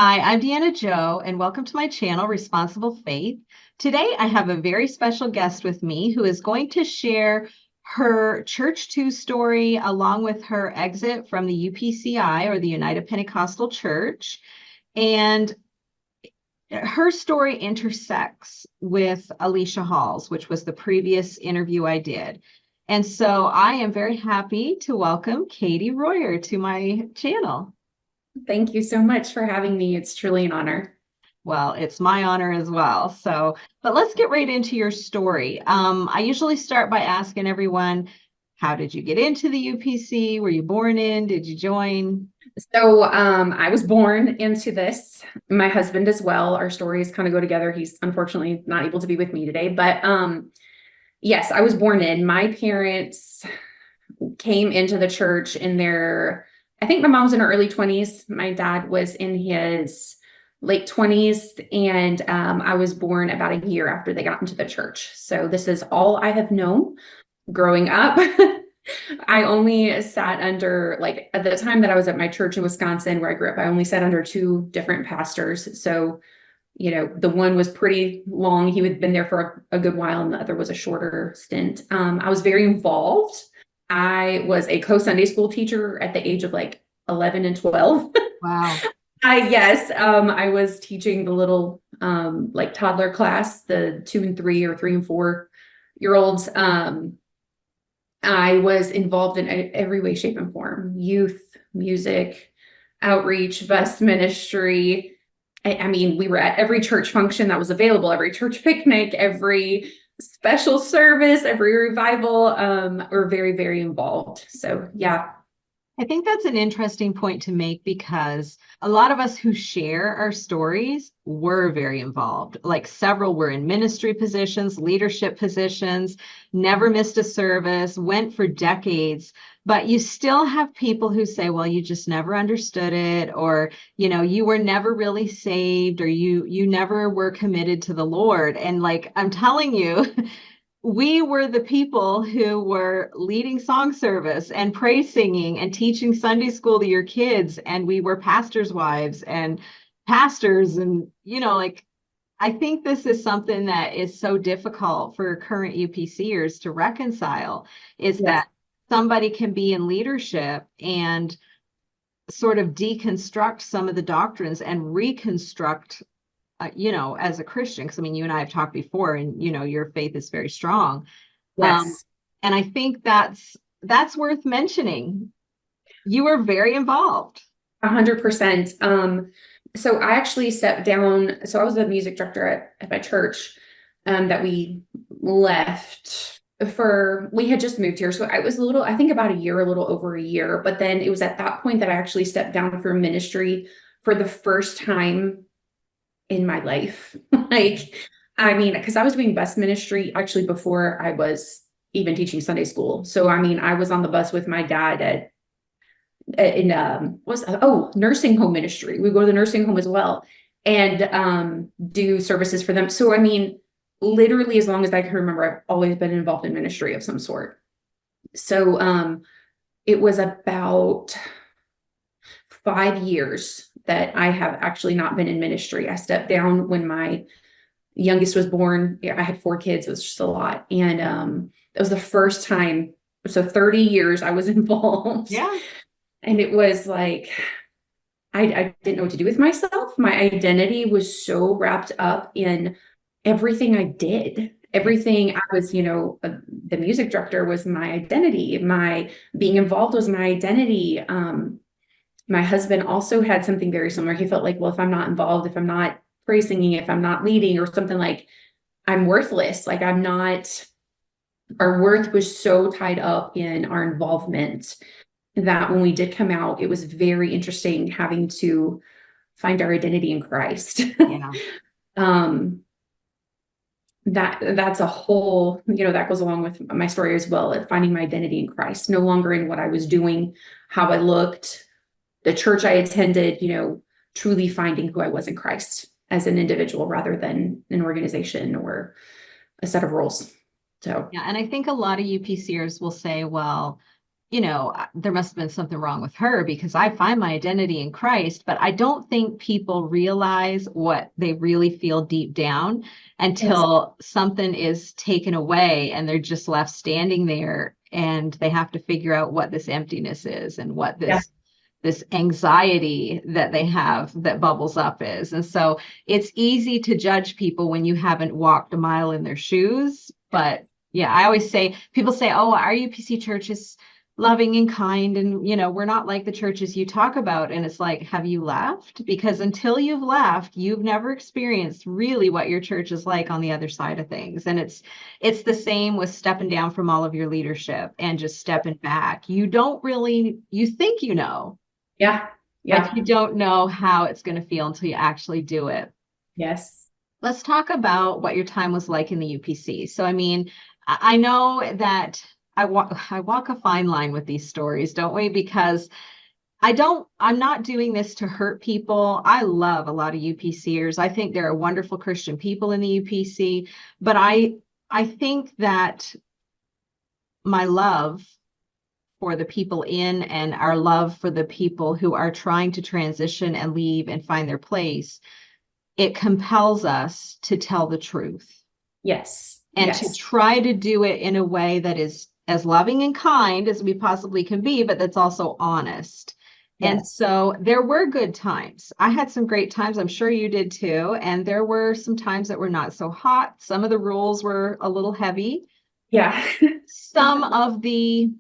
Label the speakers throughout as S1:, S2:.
S1: Hi, I'm Deanna Joe, and welcome to my channel, Responsible Faith. Today, I have a very special guest with me who is going to share her churchtoo story along with her exit from the UPCI, or the United Pentecostal Church. And her story intersects with Alicia Hall's, which was the previous interview I did. And so I am very happy to welcome Katie Royer to my channel.
S2: Thank you so much for having me. It's truly an honor.
S1: Well, it's my honor as well. But let's get right into your story. I usually start by asking everyone, how did you get into the UPC? Were you born in? Did you join?
S2: I was born into this. My husband as well. Our stories kind of go together. He's unfortunately not able to be with me today, but yes, I was born in. My parents came into the church in I think my mom was in her early 20s. My dad was in his late 20s, and I was born about a year after they got into the church. So this is all I have known growing up. I only sat under, like, at the time that I was at my church in Wisconsin where I grew up, I only sat under two different pastors. So, the one was pretty long. He had been there for a good while, and the other was a shorter stint. I was very involved. I was a co-Sunday school teacher at the age of like 11 and 12.
S1: Wow.
S2: I was teaching the little like toddler class, the 2 and 3 or 3 and 4 year olds. I was involved in every way, shape, and form: youth, music, outreach, bus ministry. I mean, we were at every church function that was available, every church picnic, every special service, every revival. We're very, very involved. So yeah.
S1: I think that's an interesting point to make because a lot of us who share our stories were very involved. Like several were in ministry positions, leadership positions, never missed a service, went for decades. But you still have people who say, well, you just never understood it, or, you were never really saved, or you never were committed to the Lord. And like, I'm telling you, we were the people who were leading song service and praise singing and teaching Sunday school to your kids. And we were pastors' wives and pastors. And, like, I think this is something that is so difficult for current UPCers to reconcile, is
S2: Yes.
S1: that somebody can be in leadership and sort of deconstruct some of the doctrines and reconstruct as a Christian, because I mean, you and I have talked before, and your faith is very strong. Um,
S2: Yes.
S1: and I think that's worth mentioning. You were very involved.
S2: 100%. So I actually stepped down. So I was the music director at my church, that we left we had just moved here. So I was I think about a little over a year, but then it was at that point that I actually stepped down for ministry for the first time in my life. Like, I mean, because I was doing bus ministry actually before I was even teaching Sunday school. So, I mean, I was on the bus with my dad nursing home ministry. We go to the nursing home as well, and do services for them. So, I mean, literally as long as I can remember, I've always been involved in ministry of some sort. So, it was about 5 years that I have actually not been in ministry. I stepped down when my youngest was born. I had 4 kids. It was just a lot. And it was the first time. So 30 years I was involved.
S1: Yeah.
S2: And it was like, I didn't know what to do with myself. My identity was so wrapped up in everything I did. Everything I was, the music director was my identity. My being involved was my identity. My husband also had something very similar. He felt like, well, if I'm not involved, if I'm not praise singing, if I'm not leading or something, like, I'm worthless. Like, I'm not, our worth was so tied up in our involvement that when we did come out, it was very interesting having to find our identity in Christ.
S1: Yeah.
S2: um, that's a whole, that goes along with my story as well, of finding my identity in Christ, no longer in what I was doing, how I looked, the church I attended, truly finding who I was in Christ as an individual rather than an organization or a set of rules. So,
S1: Yeah. And I think a lot of UPCers will say, well, there must have been something wrong with her because I find my identity in Christ, but I don't think people realize what they really feel deep down
S2: Yes.
S1: until something is taken away and they're just left standing there and they have to figure out what this emptiness is and what
S2: Yeah.
S1: this anxiety that they have that bubbles up is. And so it's easy to judge people when you haven't walked a mile in their shoes. But yeah, I always say, people say, oh, our UPC church is loving and kind. And, we're not like the churches you talk about. And it's like, have you left? Because until you've left, you've never experienced really what your church is like on the other side of things. And it's the same with stepping down from all of your leadership and just stepping back. You think
S2: Yeah.
S1: but
S2: Yeah.
S1: you don't know how it's going to feel until you actually do it.
S2: Yes.
S1: Let's talk about what your time was like in the UPC. So, I mean, I know that I walk a fine line with these stories, don't we? Because I'm not doing this to hurt people. I love a lot of UPCers. I think there are wonderful Christian people in the UPC, but I think that my love for the people in and our love for the people who are trying to transition and leave and find their place, it compels us to tell the truth
S2: Yes.
S1: and to
S2: Yes.
S1: try to do it in a way that is as loving and kind as we possibly can be, but that's also honest. And
S2: Yes.
S1: so there were good times. I had some great times. I'm sure you did too. And there were some times that were not so hot. Some of the rules were a little heavy.
S2: Yeah.
S1: Some of the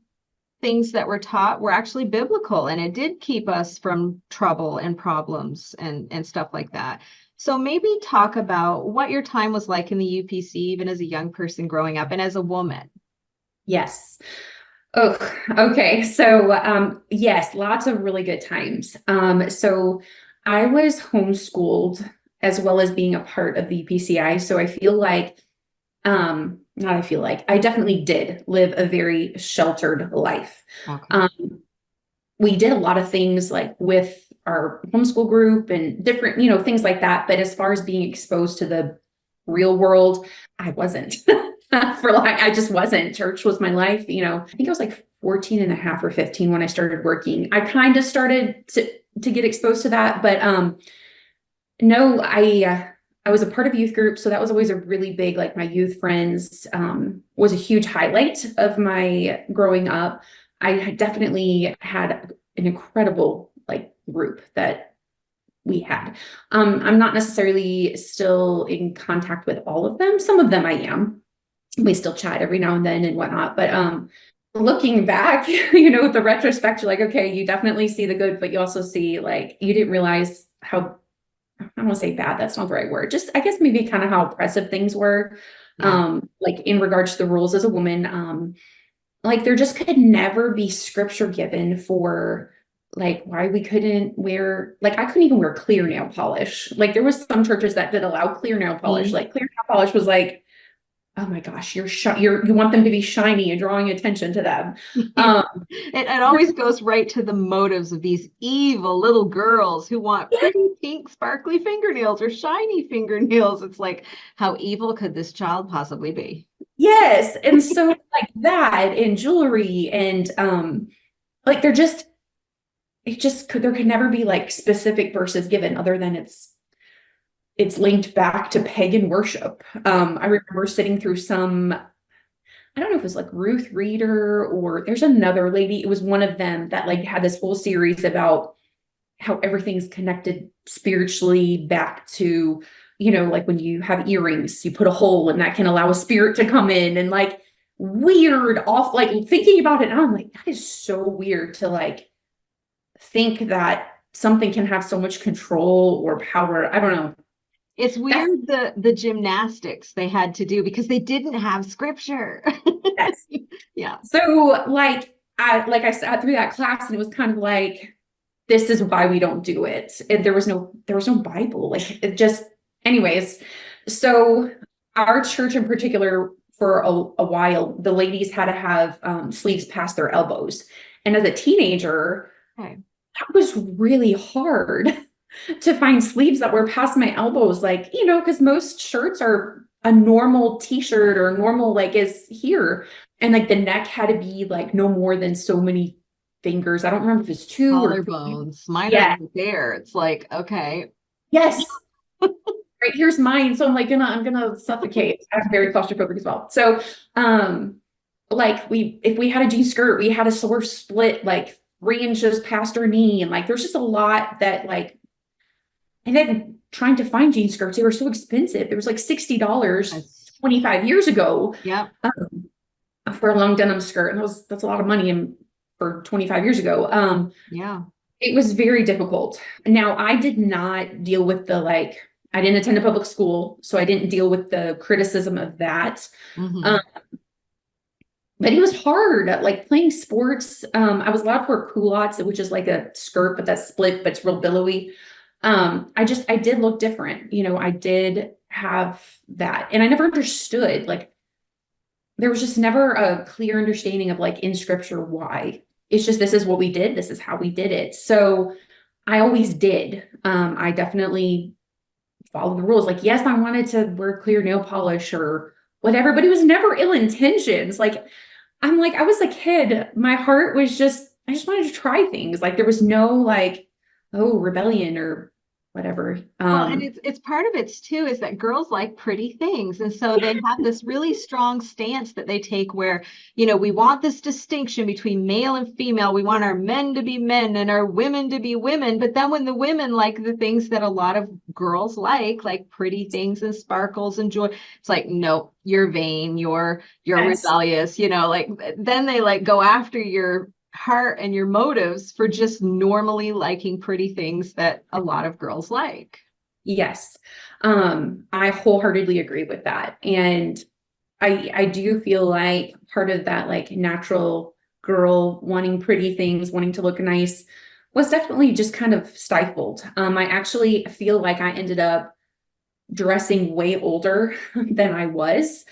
S1: things that were taught were actually biblical, and it did keep us from trouble and problems and stuff like that. So maybe talk about what your time was like in the UPC, even as a young person growing up and as a woman.
S2: Yes. Oh, okay. So, yes, lots of really good times. So I was homeschooled as well as being a part of the UPCI. So I feel like, not I feel like, I definitely did live a very sheltered life.
S1: Okay.
S2: We did a lot of things like with our homeschool group and different, things like that. But as far as being exposed to the real world, I wasn't. I just wasn't. Church was my life. I think I was like 14 and a half or 15 when I started working. I kind of started to get exposed to that, but no, I was a part of youth group, so that was always a really big, like my youth friends was a huge highlight of my growing up. I definitely had an incredible like group that we had. I'm not necessarily still in contact with all of them. Some of them I am. We still chat every now and then and whatnot. But looking back, with the retrospect, you're like, okay, you definitely see the good, but you also see like you didn't realize how, I don't want to say bad, that's not the right word. Just I guess maybe kind of how oppressive things were.
S1: Yeah.
S2: Like in regards to the rules as a woman. Like there just could never be scripture given for like why we couldn't wear, like I couldn't even wear clear nail polish. Like there was some churches that did allow clear nail polish.
S1: Mhm.
S2: Like clear nail polish was like, oh my gosh, you want them to be shiny and drawing attention to them. Um,
S1: It always goes right to the motives of these evil little girls who want pretty pink, sparkly fingernails or shiny fingernails. It's like, how evil could this child possibly be?
S2: yes. And so like that and jewelry and like there could never be like specific verses given other than it's linked back to pagan worship. I remember sitting through some, I don't know if it was like Ruth Reader or there's another lady. It was one of them that like had this whole series about how everything's connected spiritually back to, like when you have earrings, you put a hole and that can allow a spirit to come in and like weird off, like thinking about it. And I'm like, that is so weird to like think that something can have so much control or power. I don't know.
S1: It's
S2: That's
S1: weird the gymnastics they had to do because they didn't have scripture.
S2: yes.
S1: Yeah.
S2: So I sat through that class and it was kind of like, this is why we don't do it. And there was no Bible. Like it just, anyways. So our church in particular, for a while, the ladies had to have sleeves past their elbows. And as a teenager,
S1: Okay.
S2: that was really hard to find sleeves that were past my elbows. Like, because most shirts are a normal t-shirt or normal, like is here. And like the neck had to be like no more than so many fingers. I don't remember if it's 2 or 3.
S1: Collarbones. Mine are
S2: Yeah.
S1: right there. It's like, okay.
S2: Yes. Right here's mine. So I'm gonna suffocate. I'm very claustrophobic as well. So like if we had a jean skirt, we had a sore split like 3 inches past our knee. And like there's just a lot that like, and then trying to find jean skirts, they were so expensive. It was like $60
S1: That's,
S2: 25 years ago
S1: yep.
S2: for a long denim skirt. And that's a lot of money for 25 years ago.
S1: Yeah.
S2: It was very difficult. Now, I did not deal with I didn't attend a public school, so I didn't deal with the criticism of that.
S1: Mm-hmm.
S2: Um, but it was hard, like playing sports. I was allowed to wear culottes, which is like a skirt, but that's split, but it's real billowy. I did look different. I did have that. And I never understood, like, there was just never a clear understanding of like in scripture why. It's just this is what we did, this is how we did it. So I always did. I definitely followed the rules. Like, yes, I wanted to wear clear nail polish or whatever, but it was never ill intentions. Like, I was a kid. My heart was I just wanted to try things. Like, there was no like, oh, rebellion or whatever.
S1: Well, and it's part of it too, is that girls like pretty things. And so they have this really strong stance that they take where, we want this distinction between male and female. We want our men to be men and our women to be women. But then when the women like the things that a lot of girls like pretty things and sparkles and joy, it's like, no, you're vain, you're
S2: Yes.
S1: rebellious, like then they like go after your heart and your motives for just normally liking pretty things that a lot of girls like.
S2: Yes. I wholeheartedly agree with that. And I do feel like part of that like natural girl wanting pretty things, wanting to look nice was definitely just kind of stifled. I actually feel like I ended up dressing way older than I was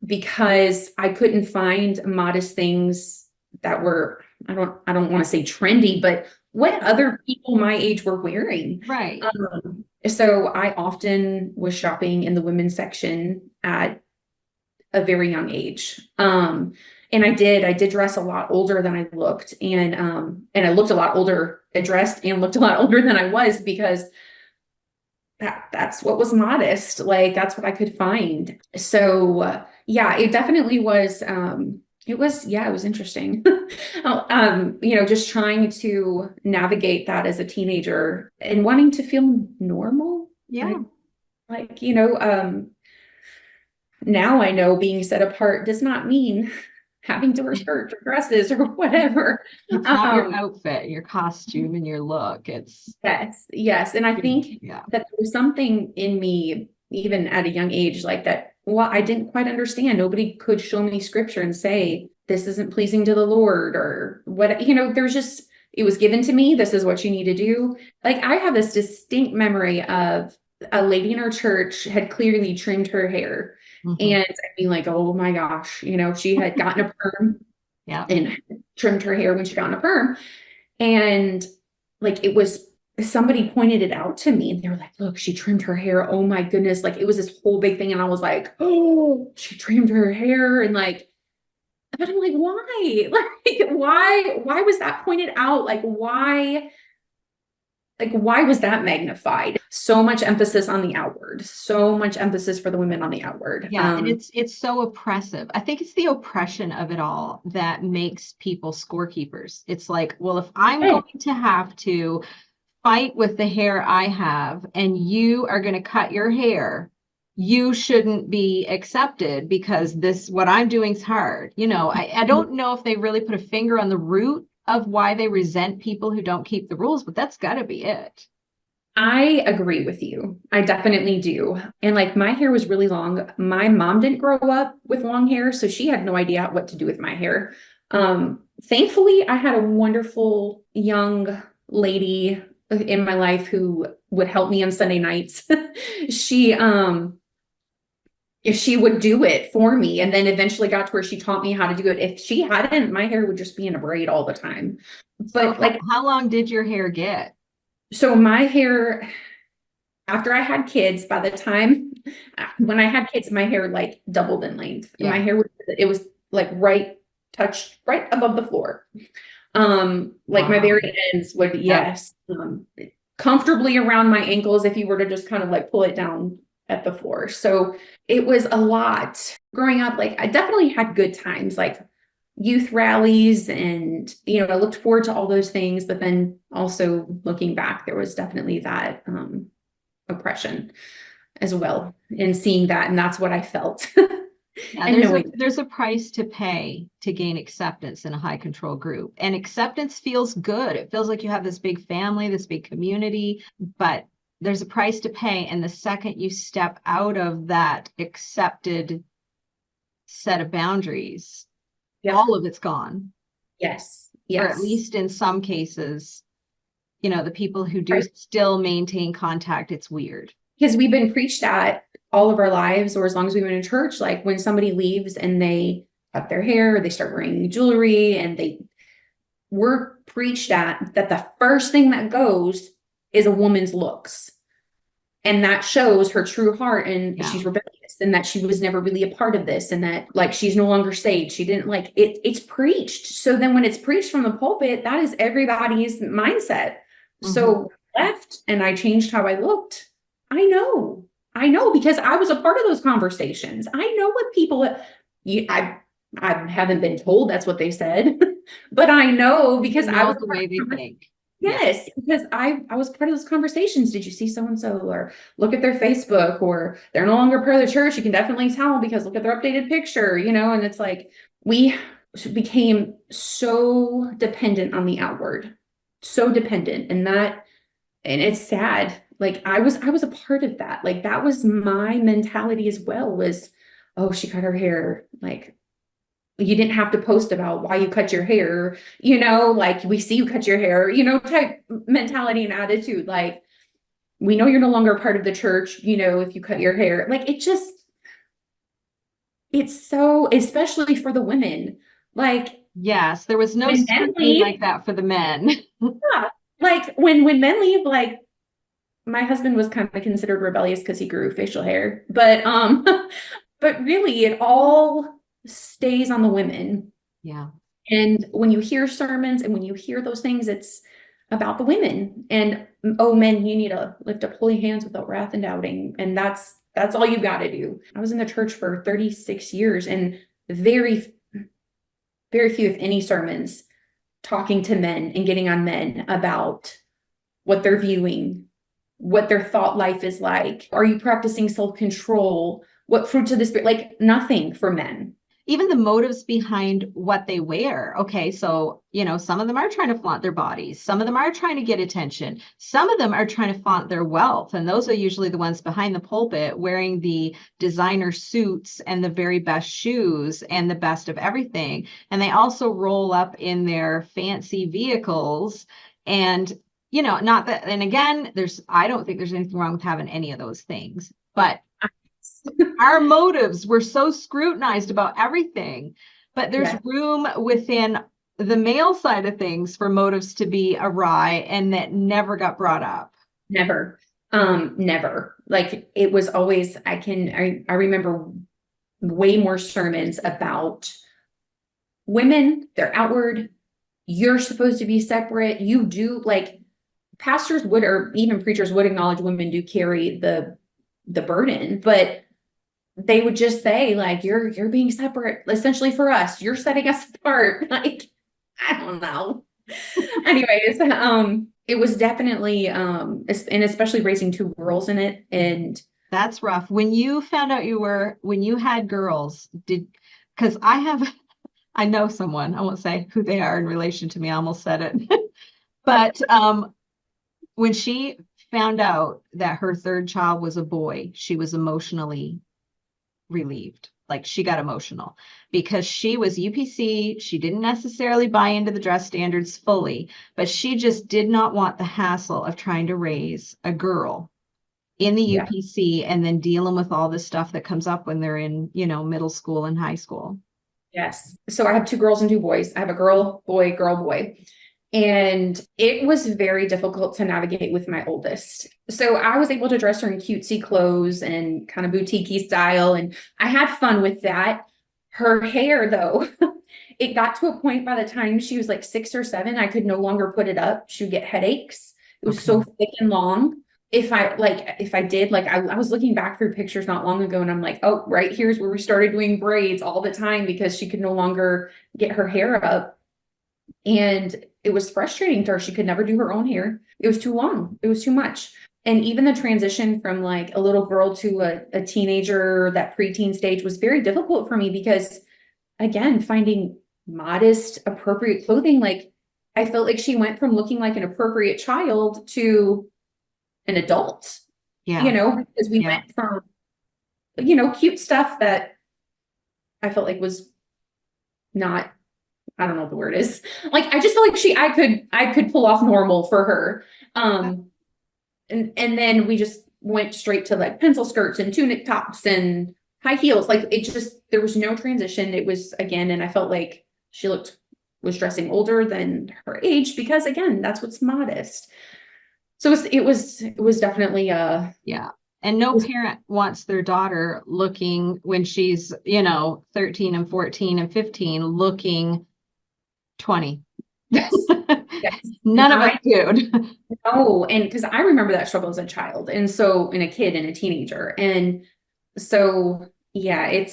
S2: because I couldn't find modest things that were, I don't want to say trendy, but what other people my age were wearing.
S1: Right.
S2: So I often was shopping in the women's section at a very young age. And I did dress a lot older than I looked. And I looked a lot older, dressed and looked a lot older than I was because that's what was modest. Like that's what I could find. So yeah, it definitely was, it was interesting. Just trying to navigate that as a teenager and wanting to feel normal.
S1: Yeah.
S2: Like, now I know being set apart does not mean having to wear skirts or dresses or whatever.
S1: It's not your outfit, your costume, and your look. It's
S2: Yes. And I think
S1: yeah.
S2: that there was something in me, even at a young age, like that, well, I didn't quite understand. Nobody could show me scripture and say, this isn't pleasing to the Lord or what, there's just, it was given to me. This is what you need to do. Like I have this distinct memory of a lady in our church had clearly trimmed her hair.
S1: Mm-hmm.
S2: And I'd be like, oh my gosh, she had gotten a perm
S1: Yeah.
S2: and trimmed her hair when she got in a perm. And like it was somebody pointed it out to me and they were like, look, she trimmed her hair. Oh my goodness. Like it was this whole big thing. And I was like, oh, she trimmed her hair. And like, but I'm like, why? Like, why was that pointed out? Why was that magnified? So much emphasis on the outward, so much emphasis for the women on the outward.
S1: Yeah, and it's so oppressive. I think it's the oppression of it all that makes people scorekeepers. It's like, well, if I'm going to have to fight with the hair I have and you are going to cut your hair, you shouldn't be accepted because what I'm doing is hard. I don't know if they really put a finger on the root of why they resent people who don't keep the rules, but that's got to be it.
S2: I agree with you. I definitely do. And like my hair was really long. My mom didn't grow up with long hair, so she had no idea what to do with my hair. Thankfully, I had a wonderful young lady in my life who would help me on Sunday nights. She if she would do it for me and then eventually got to where she taught me how to do it. If she hadn't, my hair would just be in a braid all the time. But
S1: So
S2: like
S1: how long did your hair get?
S2: so my hair after I had kids, by the time when I had kids, my hair like doubled in length.
S1: Yeah.
S2: My hair was it was like right touched right above the floor. Like my
S1: Wow.
S2: very ends would, yes, comfortably around my ankles if you were to just kind of like pull it down at the floor. So it was a lot growing up. Like I definitely had good times, like youth rallies, and I looked forward to all those things. But then also looking back, there was definitely that oppression as well, and seeing that, and that's what I felt.
S1: Yeah,
S2: And knowing,
S1: there's a price to pay to gain acceptance in a high control group. And acceptance feels good. It feels like you have this big family, this big community, but there's a price to pay. And the second you step out of that accepted set of boundaries,
S2: yeah,
S1: all of it's gone.
S2: yes,
S1: Or at
S2: yes,
S1: least in some cases, the people who do
S2: right.
S1: still maintain contact, it's weird.
S2: Because we've been preached at all of our lives, or as long as we've been in church, like when somebody leaves and they cut their hair, they start wearing jewelry, and we're preached at that the first thing that goes is a woman's looks. And that shows her true heart, and
S1: Yeah.
S2: she's rebellious, and that she was never really a part of this, and that like she's no longer saved. She didn't like it. It's preached. So then when it's preached from the pulpit, that is everybody's mindset. So I left and I changed how I looked. I know because I was a part of those conversations. I know what people, I haven't been told that's what they said, but I know because I was
S1: The way they think.
S2: yes, because I was part of those conversations. Did you see so and so, or look at their Facebook, or they're no longer part of the church? You can definitely tell because look at their updated picture, and it's like we became so dependent on the outward, so dependent, and it's sad. Like I was a part of that. Like that was my mentality as well, was, oh, she cut her hair. Like you didn't have to post about why you cut your hair, like we see you cut your hair, type mentality and attitude. Like we know you're no longer part of the church, if you cut your hair. Like it's so, especially for the women. Like
S1: Yes, there was no
S2: when men
S1: scrutiny
S2: leave,
S1: like that for the men.
S2: yeah, like when men leave, like my husband was kind of considered rebellious because he grew facial hair, but but really it all stays on the women.
S1: Yeah.
S2: And when you hear sermons and when you hear those things, it's about the women. And oh, men, you need to lift up holy hands without wrath and doubting. And that's all you got to do. I was in the church for 36 years, and very, very few, if any, sermons talking to men and getting on men about what they're viewing, what their thought life is like. Are you practicing self-control? What fruits of the spirit? Like nothing for men.
S1: Even the motives behind what they wear. Okay, so, some of them are trying to flaunt their bodies. Some of them are trying to get attention. Some of them are trying to flaunt their wealth. And those are usually the ones behind the pulpit wearing the designer suits and the very best shoes and the best of everything. And they also roll up in their fancy vehicles. And, not that, and again, I don't think there's anything wrong with having any of those things, but our motives were so scrutinized about everything, but there's room within the male side of things for motives to be awry, and that never got brought up.
S2: Never. Never. Like it was always, I remember way more sermons about women, their outward, you're supposed to be separate. You do, like pastors would, or even preachers would acknowledge women do carry the burden, but they would just say like, you're being separate essentially for us. You're setting us apart. Like, I don't know. Anyways, it was definitely, and especially raising two girls in it. And
S1: That's rough. When you found out when you had girls, because I know someone, I won't say who they are in relation to me, I almost said it. But when she found out that her third child was a boy, she was emotionally relieved. Like she got emotional because she was UPC. She didn't necessarily buy into the dress standards fully, but she just did not want the hassle of trying to raise a girl in the UPC and then dealing with all the stuff that comes up when they're in, middle school and high school.
S2: yes. So I have two girls and two boys. I have a girl, boy, girl, boy. And it was very difficult to navigate with my oldest. So I was able to dress her in cutesy clothes and kind of boutique-y style. And I had fun with that. Her hair, though, it got to a point by the time she was like 6 or 7, I could no longer put it up. She would get headaches. It was so thick and long. If I did, like, I was looking back through pictures not long ago and I'm like, oh, right here's where we started doing braids all the time because she could no longer get her hair up. And it was frustrating to her. She could never do her own hair. It was too long. It was too much. And even the transition from like a little girl to a teenager, that preteen stage was very difficult for me because, again, finding modest, appropriate clothing, like I felt like she went from looking like an appropriate child to an adult,
S1: Yeah.
S2: because we went from, cute stuff that I felt like was not, I don't know what the word is. Like, I just felt like I could pull off normal for her. And then we just went straight to like pencil skirts and tunic tops and high heels. Like there was no transition. It was, again, and I felt like she was dressing older than her age because, again, that's what's modest. So it was definitely
S1: yeah. And no parent wants their daughter looking when she's, 13 and 14 and 15 looking 20.
S2: Yes. Yes.
S1: None of us do.
S2: No, and because I remember that struggle as a child, and a kid and a teenager, and so yeah, it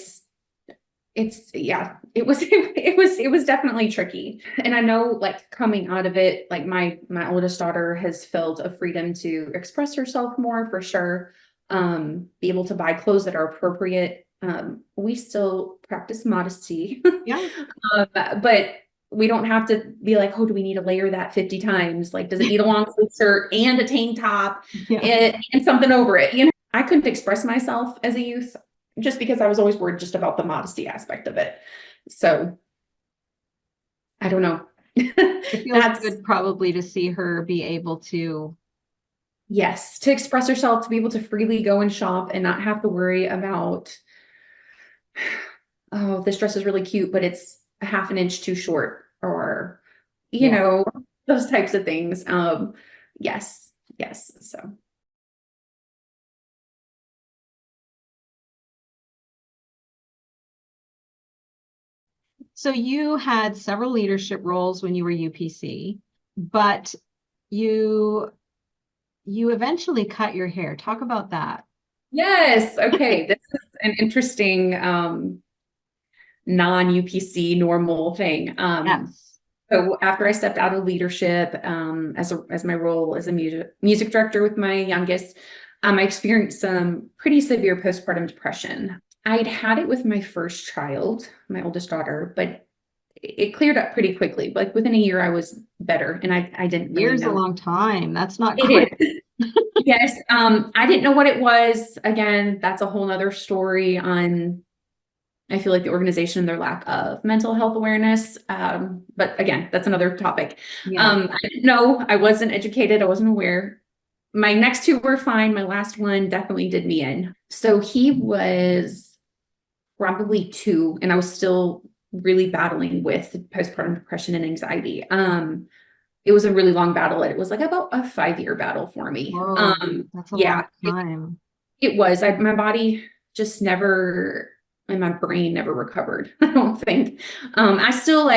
S2: was definitely tricky. And I know, like, coming out of it, like my oldest daughter has felt a freedom to express herself more, for sure. Be able to buy clothes that are appropriate. We still practice modesty.
S1: Yeah.
S2: But we don't have to be like, oh, do we need to layer that 50 times? Like, does it need a long sleeve shirt and a tank top and something over it? I couldn't express myself as a youth just because I was always worried just about the modesty aspect of it. So I don't know.
S1: It feels good probably to see her be able to.
S2: Yes, to express herself, to be able to freely go and shop and not have to worry about, oh, this dress is really cute, but it's a half an inch too short, or, those types of things. Yes.
S1: So you had several leadership roles when you were UPC, but you eventually cut your hair. Talk about that.
S2: Yes. Okay. This is an interesting, non-UPC normal thing.
S1: Yes.
S2: So after I stepped out of leadership, as my role as a music director with my youngest, I experienced some pretty severe postpartum depression. I'd had it with my first child, my oldest daughter, but it cleared up pretty quickly. Like within a year, I was better, and I didn't really
S1: Years
S2: know.
S1: A long time. That's not
S2: It
S1: quick.
S2: is. Yes. I didn't know what it was. Again, that's a whole nother story on, I feel like, the organization and their lack of mental health awareness. But again, that's another topic.
S1: Yeah.
S2: I didn't know. I wasn't educated. I wasn't aware. My next two were fine. My last one definitely did me in. So he was probably 2, and I was still really battling with postpartum depression and anxiety. It was a really long battle. It was like about a 5-year battle for me.
S1: Whoa, that's a long time.
S2: It was. My body just never, and my brain never recovered, I don't think. I still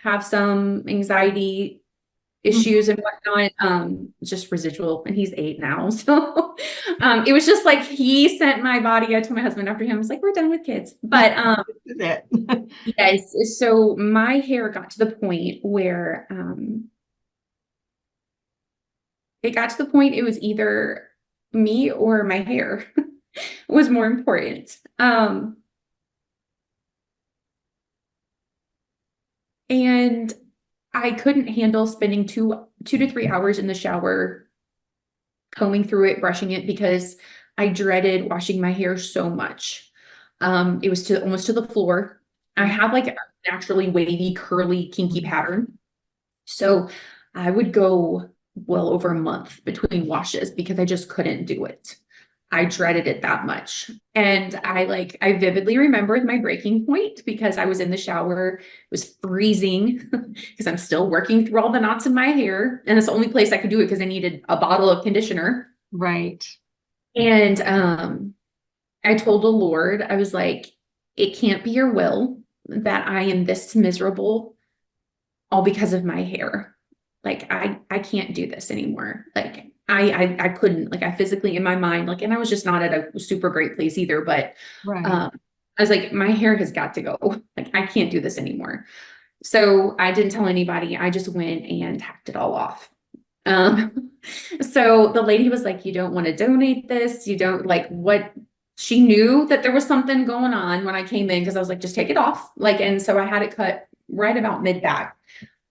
S2: have some anxiety issues and whatnot, just residual, and he's 8 now. So it was just like he sent my body. I told my husband after him, I was like, we're done with kids. But
S1: This is it.
S2: yes, so my hair got to the point where it was either me or my hair was more important. And I couldn't handle spending 2 to 3 hours in the shower, combing through it, brushing it, because I dreaded washing my hair so much. It was almost to the floor. I have like a naturally wavy, curly, kinky pattern. So I would go well over a month between washes because I just couldn't do it. I dreaded it that much. And I vividly remembered my breaking point because I was in the shower, it was freezing because I'm still working through all the knots in my hair. And it's the only place I could do it because I needed a bottle of conditioner.
S1: Right.
S2: And I told the Lord, I was like, it can't be your will that I am this miserable all because of my hair. Like I can't do this anymore. Like I couldn't, like I physically in my mind, like, and I was just not at a super great place either, but
S1: Right.
S2: I was like, my hair has got to go. Like I can't do this anymore. So I didn't tell anybody. I just went and hacked it all off. Um, so the lady was like, you don't want to donate this. You don't like what she knew that there was something going on when I came in because I was like, just take it off. Like, and so I had it cut right about mid back.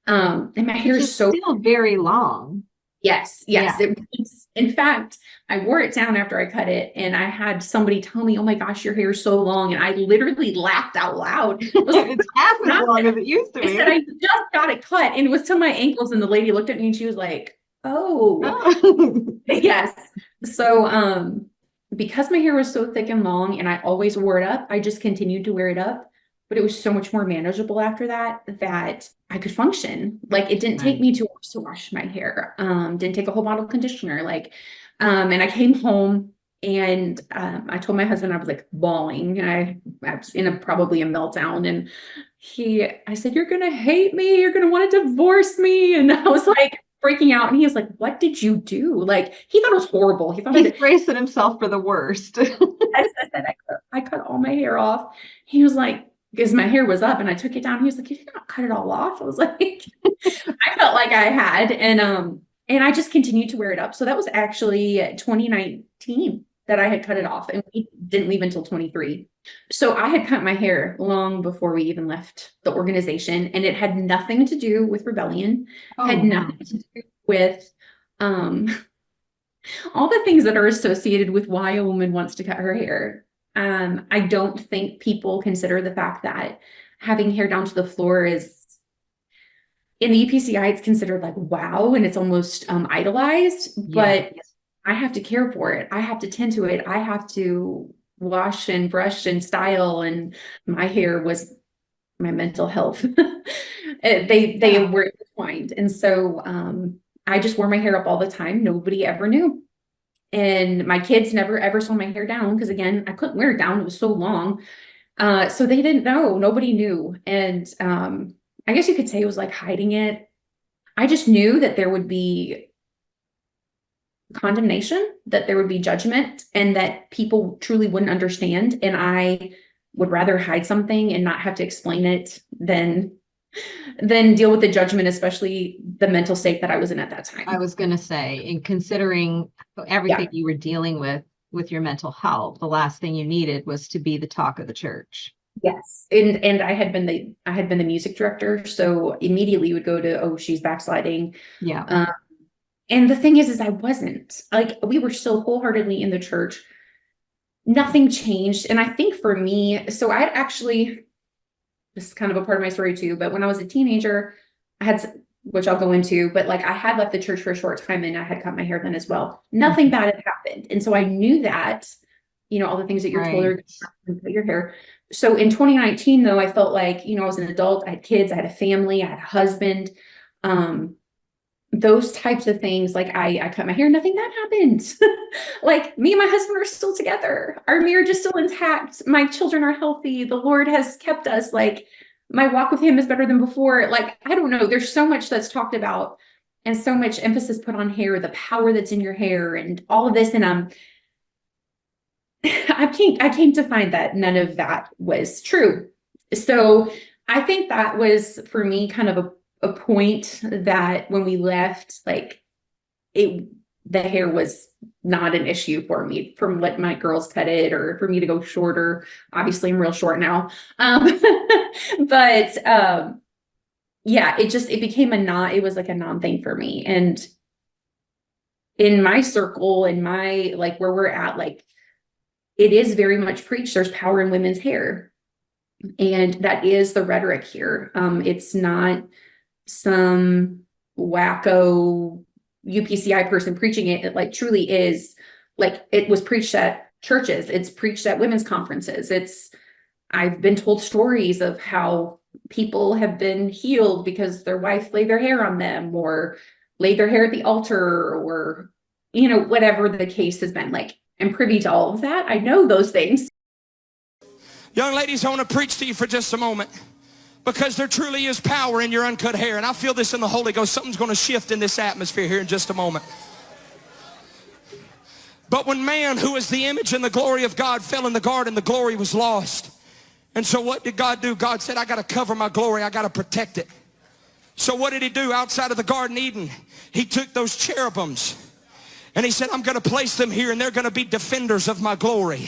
S2: And my hair
S1: Which
S2: is
S1: is
S2: so,
S1: still very long.
S2: yes,
S1: Yeah.
S2: yes. It was, in fact, I wore it down after I cut it and I had somebody tell me, oh my gosh, your hair is so long. And I literally laughed out loud. I was like,
S1: It's half as long as it used to
S2: I said,
S1: be.
S2: I just got it cut and it was to my ankles. And the lady looked at me and she was like, oh,
S1: Oh.
S2: yes. So, because my hair was so thick and long and I always wore it up, I just continued to wear it up. But it was so much more manageable after that that I could function. Like it didn't take
S1: Right.
S2: me 2 hours to wash my hair. Didn't take a whole bottle of conditioner. Like, and I came home and I told my husband I was like bawling. I was in probably a meltdown. And I said, "You're gonna hate me. You're gonna want to divorce me." And I was like freaking out. And he was like, "What did you do?" Like he thought it was horrible. He thought
S1: He's bracing himself for the worst.
S2: I said, I cut all my hair off. He was like, because my hair was up and I took it down. He was like, you did not cut it all off. I was like, I felt like I had. And I just continued to wear it up. So that was actually 2019 that I had cut it off and we didn't leave until 23. So I had cut my hair long before we even left the organization and it had nothing to do with rebellion,
S1: Oh,
S2: had
S1: wow.
S2: nothing to do with um all the things that are associated with why a woman wants to cut her hair. I don't think people consider the fact that having hair down to the floor is in the UPCI, it's considered like wow, and it's almost idolized,
S1: Yeah.
S2: but I have to care for it. I have to tend to it. I have to wash and brush and style, and my hair was my mental health. They
S1: Yeah.
S2: were intertwined. And so I just wore my hair up all the time. Nobody ever knew. And my kids never ever saw my hair down because again, I couldn't wear it down. It was so long. So they didn't know. Nobody knew. And I guess you could say it was like hiding it. I just knew that there would be condemnation, that there would be judgment, and that people truly wouldn't understand. And I would rather hide something and not have to explain it than deal with the judgment, especially the mental state that I was in at that
S1: I
S2: time.
S1: was going to say, in considering everything
S2: Yeah.
S1: you were dealing with your mental health, the last thing you needed was to be the talk of the church.
S2: Yes. And I had been the music director, so immediately would go to, oh, she's backsliding.
S1: Yeah.
S2: Um, and the thing is I wasn't. Like we were still wholeheartedly in the church. Nothing changed. And I think for me, so I'd actually, this is kind of a part of my story too, but when I was a teenager, I had, which I'll go into, but like I had left the church for a short time and I had cut my hair then as well. Nothing bad had happened. And so I knew that, all the things that you're told
S1: Right.
S2: are cut your hair. So in 2019, though, I felt like, I was an adult, I had kids, I had a family, I had a husband. Those types of things, like I cut my hair, nothing that happened. Like me and my husband are still together. Our marriage is still intact. My children are healthy. The Lord has kept us. Like my walk with him is better than before. Like, I don't know. There's so much that's talked about and so much emphasis put on hair, the power that's in your hair and all of this. And I came to find that none of that was true. So I think that was for me kind of a point that when we left, like it, the hair was not an issue for me from let my girls cut it or for me to go shorter. Obviously I'm real short now. But yeah, it became it was like a non-thing for me. And in my circle, in my, like where we're at, like it is very much preached. There's power in women's hair. And that is the rhetoric here. It's not some wacko UPCI person preaching it. It like truly is like it was preached at churches. It's preached at women's conferences. I've been told stories of how people have been healed because their wife laid their hair on them or laid their hair at the altar or, whatever the case has been. Like I'm privy to all of that. I know those things.
S3: Young ladies, I want to preach to you for just a moment, because there truly is power in your uncut hair. And I feel this in the Holy Ghost. Something's going to shift in this atmosphere here in just a moment. But when man, who is the image and the glory of God, fell in the garden, the glory was lost. And so what did God do? God said, I got to cover my glory. I got to protect it. So what did he do outside of the Garden Eden? He took those cherubims and he said, I'm going to place them here, and they're going to be defenders of my glory.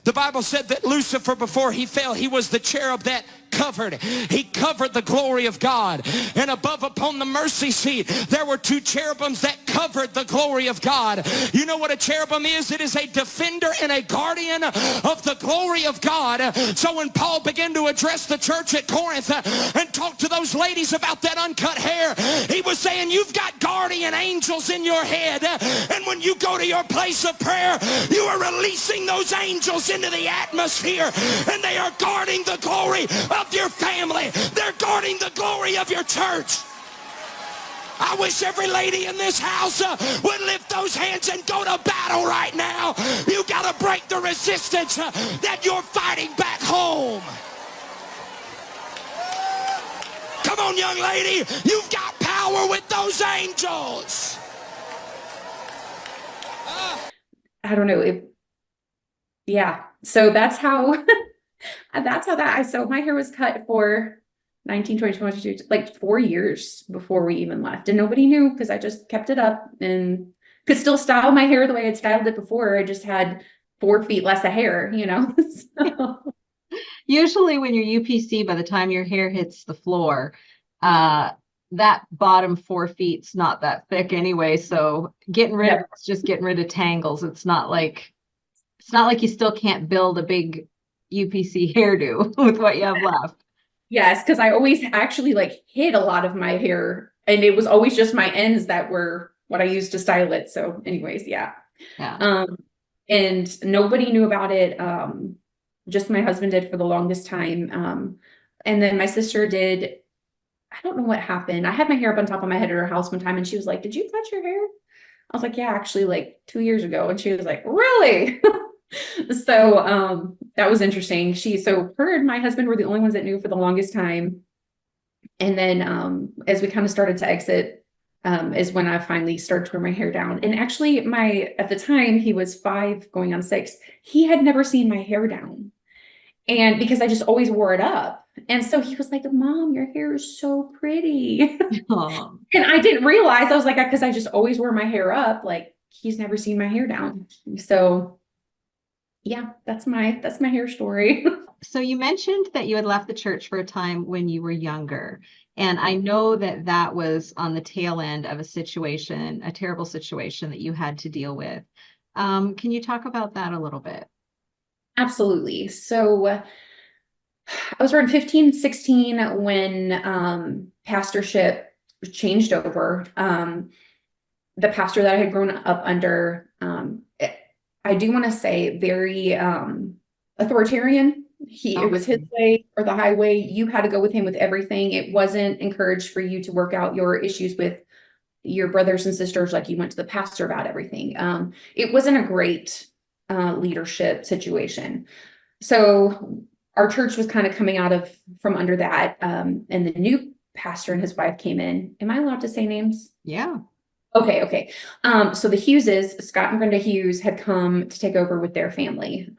S3: The Bible said that Lucifer, before he fell, he was the cherub that covered. He covered the glory of God. And above upon the mercy seat, there were two cherubims that covered the glory of God. You know what a cherubim is? It is a defender and a guardian of the glory of God. So when Paul began to address the church at Corinth and talk to those ladies about that uncut hair, he was saying, you've got guardian angels in your head. And when you go to your place of prayer, you are releasing those angels into the atmosphere, and they are guarding the glory of your family. They're guarding the glory of your church. I wish every lady in this house would lift those hands and go to battle right now. You got to break the resistance that you're fighting back home. Come on, young lady. You've got power with those angels.
S2: I don't know. Yeah. So that's how so my hair was cut for 19, 20, 22, like 4 years before we even left. And nobody knew, because I just kept it up and could still style my hair the way I'd styled it before. I just had 4 feet less of hair, you know? So.
S1: Usually when you're UPC, by the time your hair hits the floor, that bottom 4 feet's not that thick anyway. So getting rid of it's just getting rid of tangles. It's not like you still can't build a big UPC hairdo with what you have left.
S2: Yes, because I always actually like hid a lot of my hair, and it was always just my ends that were what I used to style it. So anyways, yeah. And nobody knew about it. Just my husband did for the longest time. And then my sister did. I don't know what happened. I had my hair up on top of my head at her house one time, and she was like, did you cut your hair? I was like, yeah, actually like 2 years ago. And she was like, really? So that was interesting. Her and my husband were the only ones that knew for the longest time. And then as we kind of started to exit, is when I finally started to wear my hair down. And actually at the time, he was 5 going on 6. He had never seen my hair down. And because I just always wore it up. And so he was like, Mom, your hair is so pretty. And I didn't realize, I was like, because I just always wear my hair up, like he's never seen my hair down. So yeah, that's my hair story.
S1: So you mentioned that you had left the church for a time when you were younger. And I know that was on the tail end of a terrible situation that you had to deal with. Can you talk about that a little bit?
S2: Absolutely. So I was around 15, 16 when pastorship changed over. The pastor that I had grown up under, I do want to say very authoritarian. It was his way or the highway. You had to go with him with everything. It wasn't encouraged for you to work out your issues with your brothers and sisters like you went to the pastor about everything. It wasn't a great leadership situation. So our church was kind of coming out from under that. And the new pastor and his wife came in. Am I allowed to say names?
S1: Yeah.
S2: Okay. So the Huses, Scott and Brenda Huse, had come to take over with their family.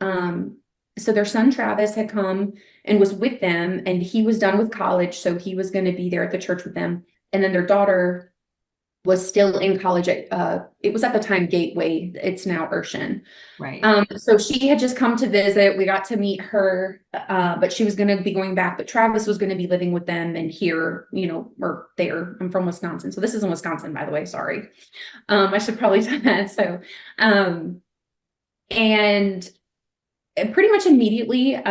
S2: So their son Travis had come and was with them, and he was done with college, so he was going to be there at the church with them. And then their daughter was still in college at it was at the time Gateway. It's now Urshan.
S1: Right.
S2: So she had just come to visit. We got to meet her, but she was going to be going back. But Travis was going to be living with them and here, or there. I'm from Wisconsin, so this is in Wisconsin, by the way. Sorry, I should probably tell that. So, and pretty much immediately,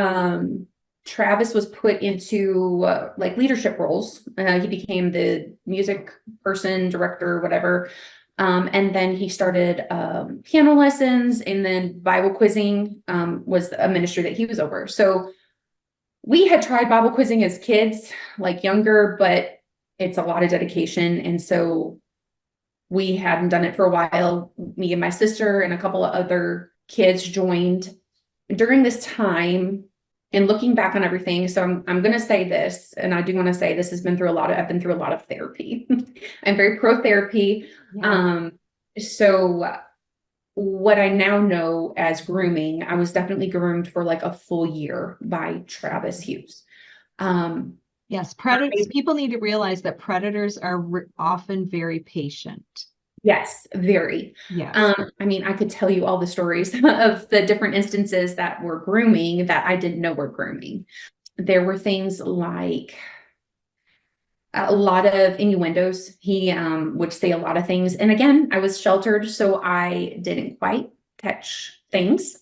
S2: Travis was put into like leadership roles. He became the music person, director, whatever. And then he started piano lessons, and then Bible quizzing was a ministry that he was over. So we had tried Bible quizzing as kids, like younger, but it's a lot of dedication. And so we hadn't done it for a while. Me and my sister and a couple of other kids joined. During this time, And looking back on everything, so I'm going to say this, and I do want to say this has been through I've been through a lot of therapy. I'm very pro therapy.
S1: Yeah.
S2: So what I now know as grooming, I was definitely groomed for like a full year by Travis Huse.
S1: Yes, predators. People need to realize that predators are often very patient.
S2: Yes, very.
S1: Yes.
S2: I mean, I could tell you all the stories of the different instances that were grooming that I didn't know were grooming. There were things like a lot of innuendos. He would say a lot of things. And again, I was sheltered, so I didn't quite catch things.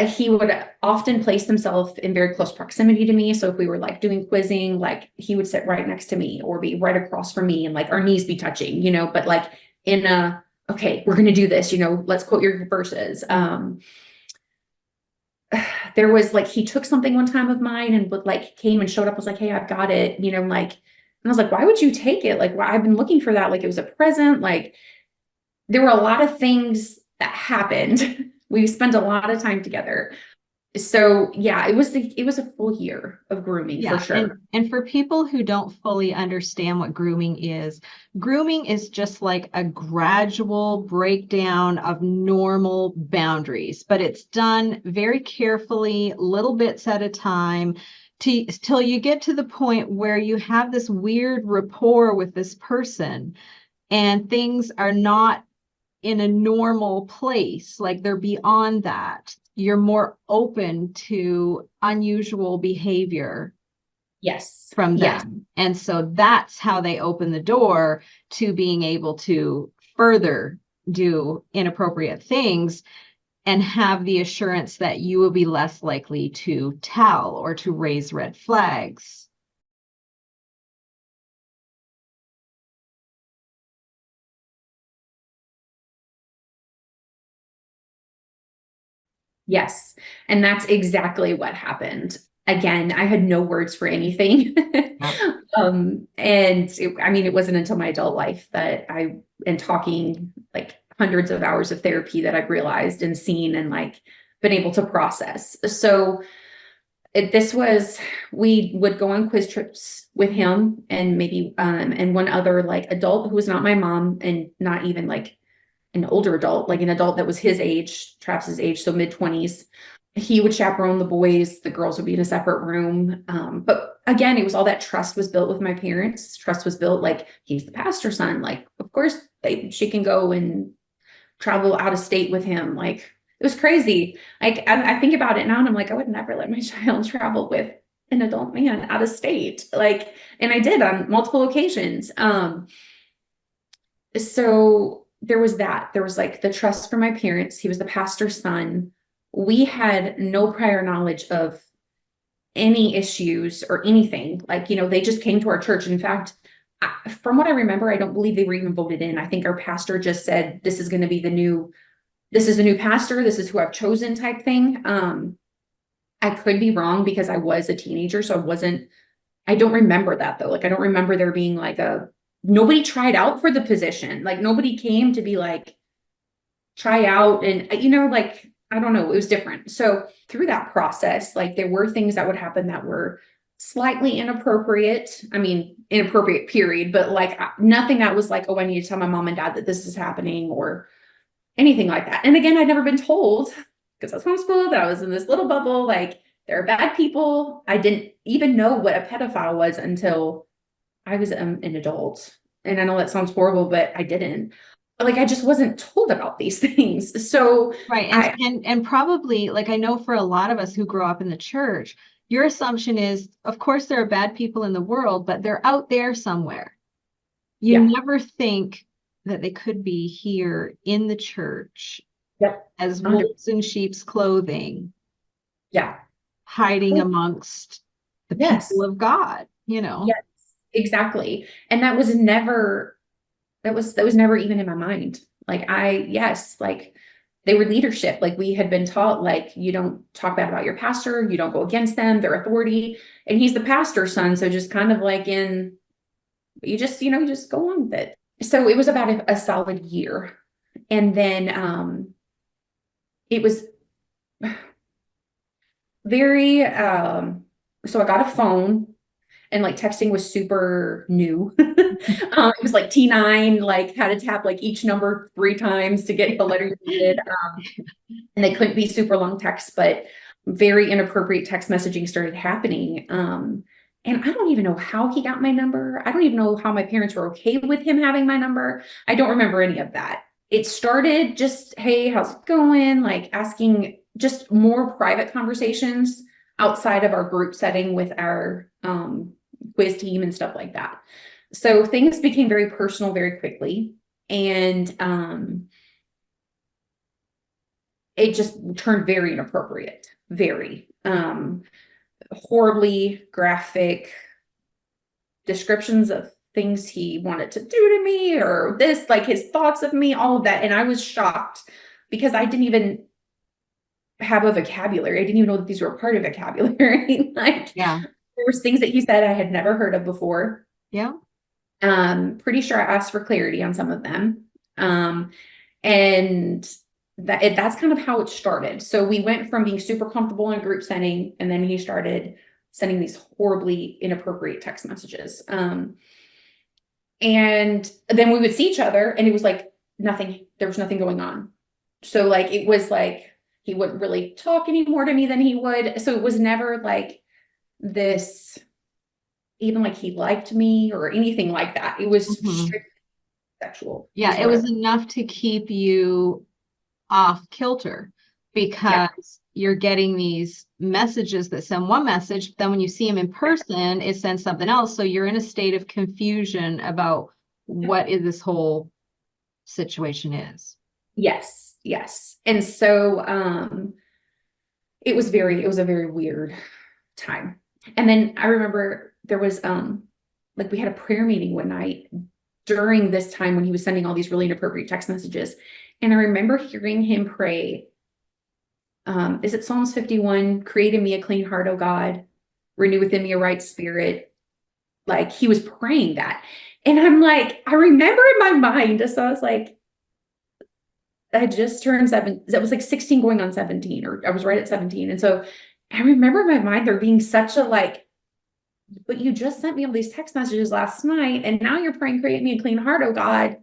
S2: He would often place himself in very close proximity to me. So if we were like doing quizzing, like he would sit right next to me or be right across from me and like our knees be touching, but like in a, okay, we're going to do this, let's quote your verses. There was like, he took something one time of mine and would like came and showed up, was like, hey, I've got it, like, and I was like, why would you take it? Like, well, I've been looking for that. Like it was a present. Like there were a lot of things that happened. We spent a lot of time together. So yeah, it was a full year of grooming for sure.
S1: And for people who don't fully understand what grooming is just like a gradual breakdown of normal boundaries, but it's done very carefully, little bits at a time, till you get to the point where you have this weird rapport with this person and things are not in a normal place, like they're beyond that. You're more open to unusual behavior
S2: Yes.
S1: from them.
S2: Yes.
S1: And so that's how they open the door to being able to further do inappropriate things and have the assurance that you will be less likely to tell or to raise red flags.
S2: Yes. And that's exactly what happened. Again, I had no words for anything. I mean, it wasn't until my adult life that in talking like hundreds of hours of therapy that I've realized and seen and like been able to process. So we would go on quiz trips with him and maybe, and one other like adult who was not my mom and not even like an older adult, like an adult that was his age, Travis's age, so mid-20s. He would chaperone the boys, the girls would be in a separate room. But again, it was all that trust was built with my parents. Trust was built like he's the pastor's son. Like, of course, she can go and travel out of state with him. Like, it was crazy. Like, I think about it now and I'm like, I would never let my child travel with an adult man out of state. Like, and I did on multiple occasions. So there was like the trust for my parents. He was the pastor's son. We had no prior knowledge of any issues or anything. Like, they just came to our church. In fact, from what I remember, I don't believe they were even voted in. I think our pastor just said, this is the new pastor. This is who I've chosen type thing. I could be wrong because I was a teenager. So I don't remember that though. Like, I don't remember there being like nobody tried out for the position. Like nobody came to be like, try out. And, like, I don't know, it was different. So through that process, like there were things that would happen that were slightly inappropriate. I mean, inappropriate period, but like nothing that was like, oh, I need to tell my mom and dad that this is happening or anything like that. And again, I'd never been told because I was homeschooled that I was in this little bubble. Like there are bad people. I didn't even know what a pedophile was until I was an adult. And I know that sounds horrible, but I didn't. Like, I just wasn't told about these things. So
S1: right. And probably, like, I know for a lot of us who grow up in the church, your assumption is, of course, there are bad people in the world, but they're out there somewhere. You never think that they could be here in the church as wolves in sheep's clothing.
S2: Yeah.
S1: Hiding amongst the people of God,
S2: Yes, exactly. And that was never even in my mind. Like like they were leadership. Like we had been taught, like, you don't talk bad about your pastor, you don't go against them, their authority. And he's the pastor's son. So just kind of like you just go on with it. So it was about a solid year. And then, very, so I got a phone, and like texting was super new. It was like T9, like had to tap like each number 3 times to get the letter you needed. And they couldn't be super long texts, but very inappropriate text messaging started happening. And I don't even know how he got my number. I don't even know how my parents were okay with him having my number. I don't remember any of that. It started just, hey, how's it going? Like asking just more private conversations outside of our group setting with our quiz team and stuff like that. So things became very personal very quickly. And it just turned very inappropriate, very horribly graphic descriptions of things he wanted to do to me, or this, like his thoughts of me, all of that. And I was shocked because I didn't even have a vocabulary. I didn't even know that these were a part of vocabulary. Like,
S1: Yeah.
S2: there was things that he said I had never heard of before.
S1: Yeah.
S2: Pretty sure I asked for clarity on some of them. And that's kind of how it started. So we went from being super comfortable in a group setting, and then he started sending these horribly inappropriate text messages. And then we would see each other, and it was like nothing, there was nothing going on. So like, it was like, he wouldn't really talk any more to me than he would. So it was never like this, even like he liked me or anything like that. It was strictly sexual.
S1: Yeah, it was enough to keep you off kilter, because you're getting these messages that send one message, but then when you see him in person, it sends something else. So you're in a state of confusion about what is this whole situation is.
S2: Yes, yes. And so it was a very weird time. And then I remember there was like we had a prayer meeting one night during this time when he was sending all these really inappropriate text messages. And I remember hearing him pray, is it Psalms 51, create in me a clean heart, O God, renew within me a right spirit. Like, he was praying that. And I'm like, I remember in my mind, so I was like, I just turned 7, that was like 16 going on 17, or I was right at 17. And so I remember in my mind there being such a like, but you just sent me all these text messages last night, and now you're praying, create me a clean heart, oh God.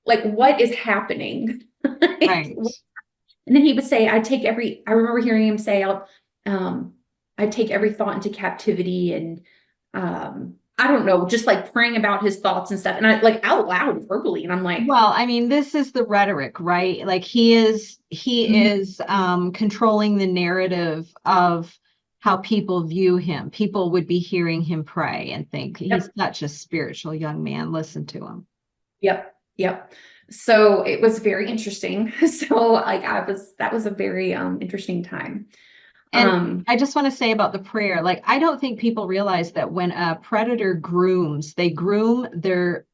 S2: Like, what is happening?
S1: Right.
S2: And then he would say, I remember hearing him say, I take every thought into captivity. And I don't know, just like praying about his thoughts and stuff. And I like out loud verbally. And I'm like,
S1: well, I mean, this is the rhetoric, right? Like he is controlling the narrative of how people view him. People would be hearing him pray and think he's such a spiritual young man. Listen to him.
S2: Yep. So it was very interesting. So like that was a very interesting time.
S1: And I just want to say about the prayer, like, I don't think people realize that when a predator grooms, they groom their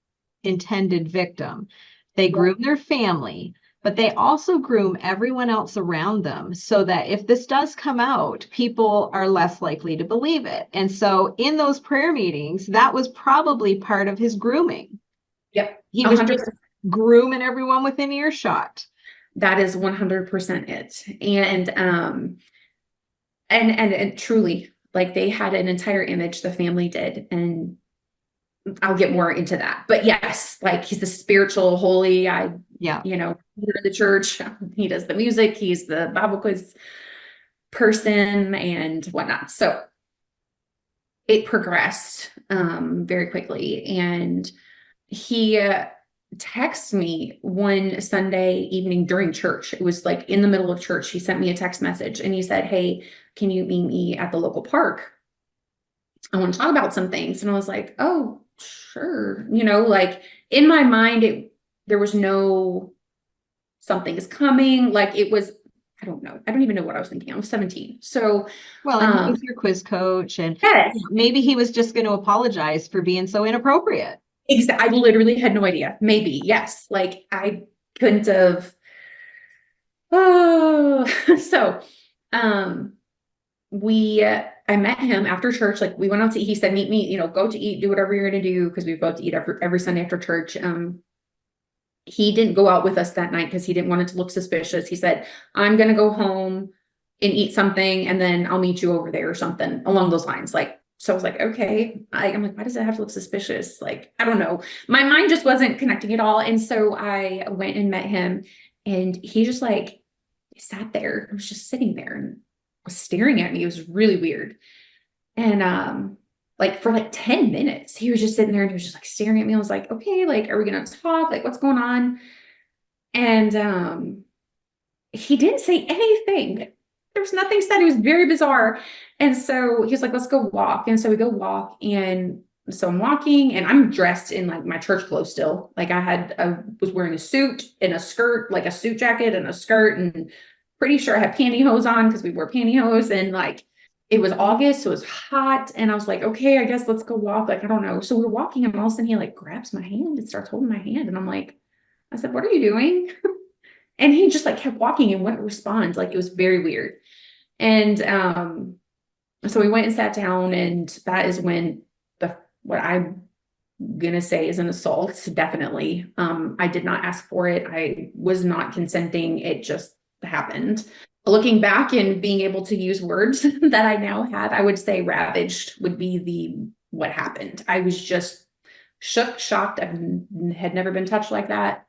S1: intended victim. They groom their family, but they also groom everyone else around them, so that if this does come out, people are less likely to believe it. And so in those prayer meetings, that was probably part of his grooming.
S2: Yep.
S1: He was just grooming everyone within earshot.
S2: That is 100% it. And truly, like, they had an entire image, the family did, and I'll get more into that. But yes, like, he's the spiritual, holy, you know, leader of the church. He does the music. He's the Bible quiz person and whatnot. So it progressed very quickly. And he texted me one Sunday evening during church. It was like in the middle of church. He sent me a text message and he said, hey, can you meet me at the local park? I want to talk about some things. And I was like, oh, sure. You know, like, in my mind, there was no something is coming. Like, it was, I don't know. I don't even know what I was thinking. I was 17. So,
S1: well, and he was your quiz coach, and maybe he was just going to apologize for being so inappropriate.
S2: I literally had no idea. Maybe, yes. Like, I couldn't have. Oh, so, I met him after church. Like, we went out to eat. He said, meet me, you know, go to eat, do whatever you're going to do. Cause we go to eat every Sunday after church. He didn't go out with us that night because he didn't want it to look suspicious. He said, I'm going to go home. and eat something, and then I'll meet you over there or something along those lines. Like, so I was like, okay. I'm like, why does it have to look suspicious? Like, I don't know. My mind just wasn't connecting at all. And so I went and met him, and he just like sat there. I was just sitting there and was staring at me. It was really weird. And like for like 10 minutes, he was just sitting there and he was just like staring at me. I was like, okay, like, are we gonna talk? Like, what's going on? And he didn't say anything. There was nothing said. It was very bizarre. And so he was like, let's go walk. And so we go walk. And so I'm walking, and I'm dressed in like my church clothes still. Like I was wearing a suit and a skirt, like a suit jacket and a skirt, and pretty sure I had pantyhose on because we wore pantyhose. And like, it was August, so it was hot. And I was like, okay, I guess let's go walk. Like, I don't know. So we're walking, and all of a sudden he like grabs my hand and starts holding my hand. And I'm like, I said, what are you doing? And he just like kept walking and wouldn't respond. Like, it was very weird. And so we went and sat down, and that is when what I'm gonna say is an assault. Definitely. I did not ask for it. I was not consenting. It just happened. Looking back and being able to use words that I now have, I would say ravaged would be what happened. I was just shook, shocked. I had never been touched like that.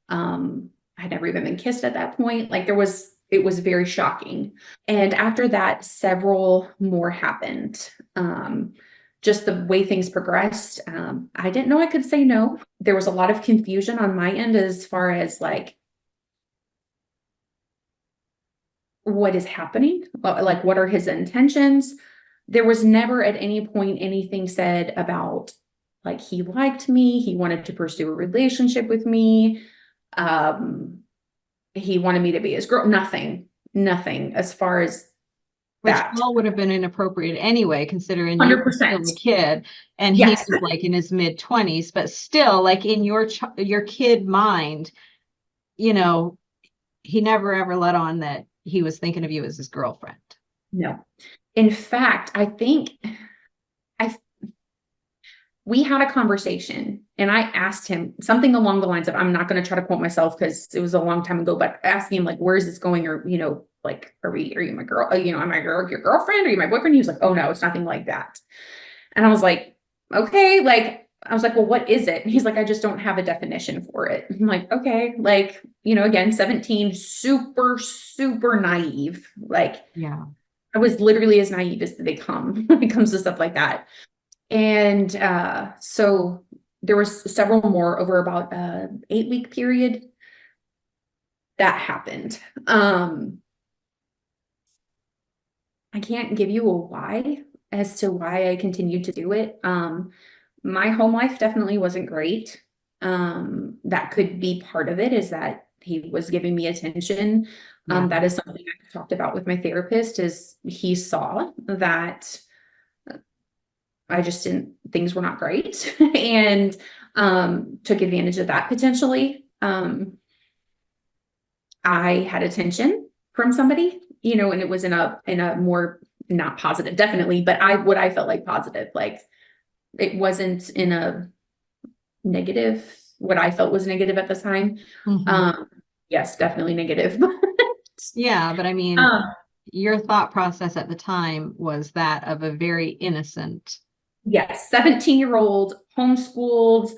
S2: I'd never even been kissed at that point. Like, it was very shocking. And after that, several more happened. Just the way things progressed. I didn't know I could say no. There was a lot of confusion on my end as far as like, what is happening? Like, what are his intentions? There was never at any point anything said about like, he liked me, he wanted to pursue a relationship with me. He wanted me to be his girl. Nothing as far as
S1: Which
S2: that.
S1: all would have been inappropriate anyway, considering you were still
S2: 100%.
S1: a kid and
S2: Yes.
S1: he was like in his mid-20s, but still, like, in your kid mind, you know, he never ever let on that he was thinking of you as his girlfriend.
S2: No. In fact, I think we had a conversation, and I asked him something along the lines of, I'm not going to try to quote myself because it was a long time ago, but asking him like, where is this going? Or, like, are you my girl? Am I your girlfriend? Are you my boyfriend? He was like, oh no, it's nothing like that. And I was like, okay. Like, I was like, well, what is it? And he's like, I just don't have a definition for it. I'm like, okay. Like, again, 17, super, super naive. Like,
S1: Yeah.
S2: I was literally as naive as they come when it comes to stuff like that. And so there was several more over about 8-week period that happened. I can't give you a why as to why I continued to do it. My home life definitely wasn't great. That could be part of it, is that he was giving me attention.
S1: Yeah.
S2: That is something I talked about with my therapist, is he saw that I just things were not great and took advantage of that potentially. I had attention from somebody, and it was in a more, not positive, definitely, but what I felt like positive, like it wasn't in a negative, what I felt was negative at the time.
S1: Mm-hmm.
S2: Yes, definitely negative.
S1: Yeah, but I mean, your thought process at the time was that of a very innocent.
S2: Yes, 17-year-old, homeschooled,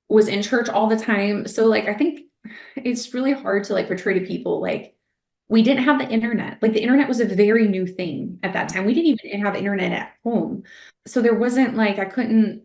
S2: was in church all the time. So like, I think it's really hard to like portray to people, like, we didn't have the internet. Like, the internet was a very new thing at that time. We didn't even have internet at home. So there wasn't like, I don't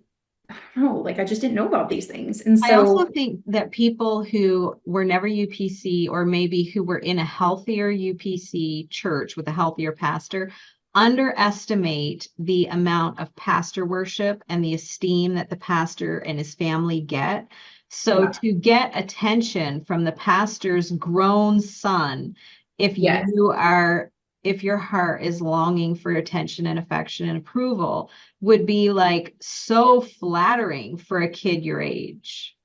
S2: know, like, I just didn't know about these things. And
S1: I also
S2: so
S1: think that people who were never UPC, or maybe who were in a healthier UPC church with a healthier pastor, underestimate the amount of pastor worship and the esteem that the pastor and his family get. So
S2: yeah.
S1: to get attention from the pastor's grown son, if
S2: Yes.
S1: if your heart is longing for attention and affection and approval, would be like so flattering for a kid your age.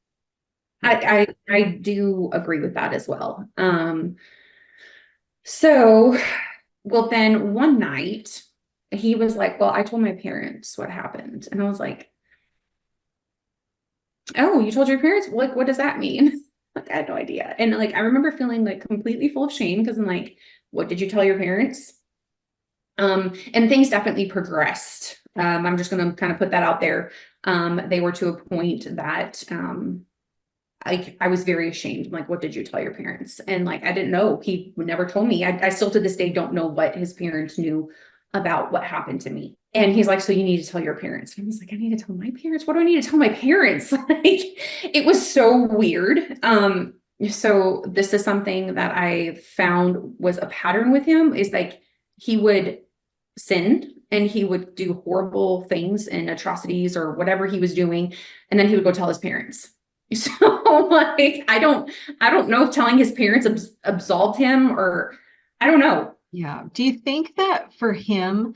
S2: I do agree with that as well. So, well, then one night he was like, well, I told my parents what happened. And I was like, oh, you told your parents? Like, what does that mean? Like, I had no idea. And like, I remember feeling like completely full of shame, because I'm like, what did you tell your parents? And things definitely progressed. I'm just going to kind of put that out there. They were to a point that, I was very ashamed. I'm like, what did you tell your parents? And like, I didn't know. He never told me. I still to this day don't know what his parents knew about what happened to me. And he's like, so you need to tell your parents. And I was like, I need to tell my parents. What do I need to tell my parents? Like, it was so weird. So this is something that I found was a pattern with him, is like, he would sin and he would do horrible things and atrocities or whatever he was doing. And then he would go tell his parents. So like, I don't know if telling his parents absolved him, or I don't know.
S1: Yeah. Do you think that for him,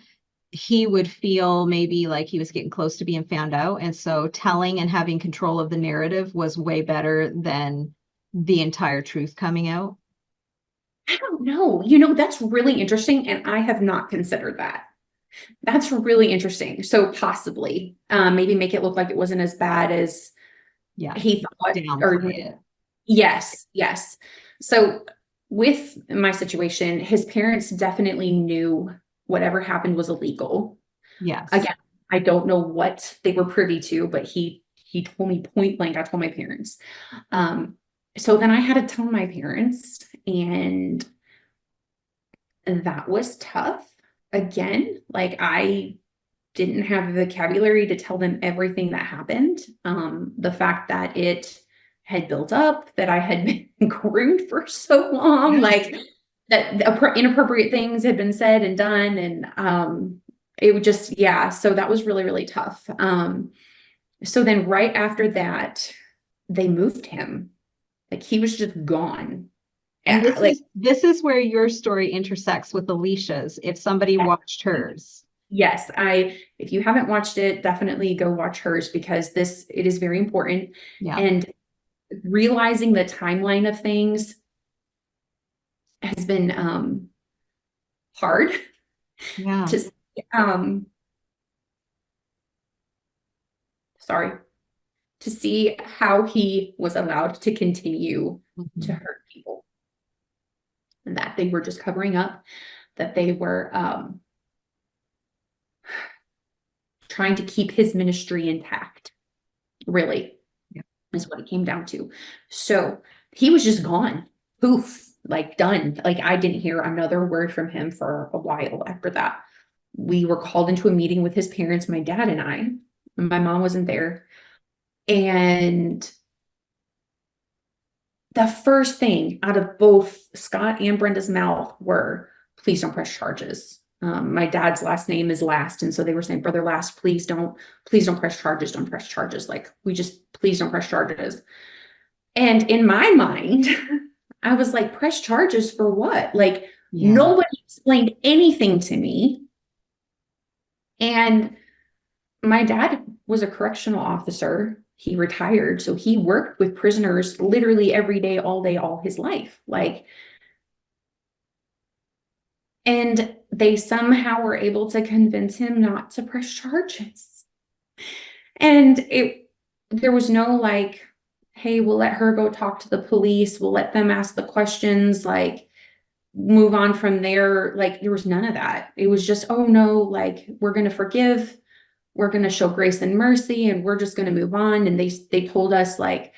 S1: he would feel maybe like he was getting close to being found out, and so telling and having control of the narrative was way better than the entire truth coming out?
S2: I don't know. That's really interesting. And I have not considered that. That's really interesting. So possibly, maybe make it look like it wasn't as bad as he thought.
S1: Downplay it.
S2: Yes. So with my situation, his parents definitely knew whatever happened was illegal.
S1: Yes.
S2: Again, I don't know what they were privy to, but he told me point blank. I told my parents. So then I had to tell my parents, and that was tough. Again, like, I didn't have the vocabulary to tell them everything that happened. The fact that it had built up, that I had been groomed for so long, like that inappropriate things had been said and done. And it would just, so that was really, really tough. So then right after that, they moved him. Like, he was just gone.
S1: And this is where your story intersects with Alicia's, if somebody watched hers.
S2: Yes, if you haven't watched it, definitely go watch hers, because it is very important.
S1: Yeah.
S2: And realizing the timeline of things has been hard.
S1: Yeah.
S2: To see how he was allowed to continue to hurt people, and that they were just covering up, that they were trying to keep his ministry intact, really, is what it came down to. So he was just gone, poof, like done. Like, I didn't hear another word from him for a while after that. We were called into a meeting with his parents, my dad and I. My mom wasn't there. And the first thing out of both Scott and Brenda's mouth were, please don't press charges. My dad's last name is Last. And so they were saying, Brother Last, please don't press charges. Don't press charges. Like, please don't press charges. And in my mind, I was like, press charges for what? Like, nobody explained anything to me. And my dad was a correctional officer. He retired. So he worked with prisoners literally every day, all his life. Like, and they somehow were able to convince him not to press charges. And there was no like, hey, we'll let her go talk to the police. We'll let them ask the questions, like, move on from there. Like, there was none of that. It was just, oh no, like, we're going to forgive. We're going to show grace and mercy, and we're just going to move on. And they told us, like,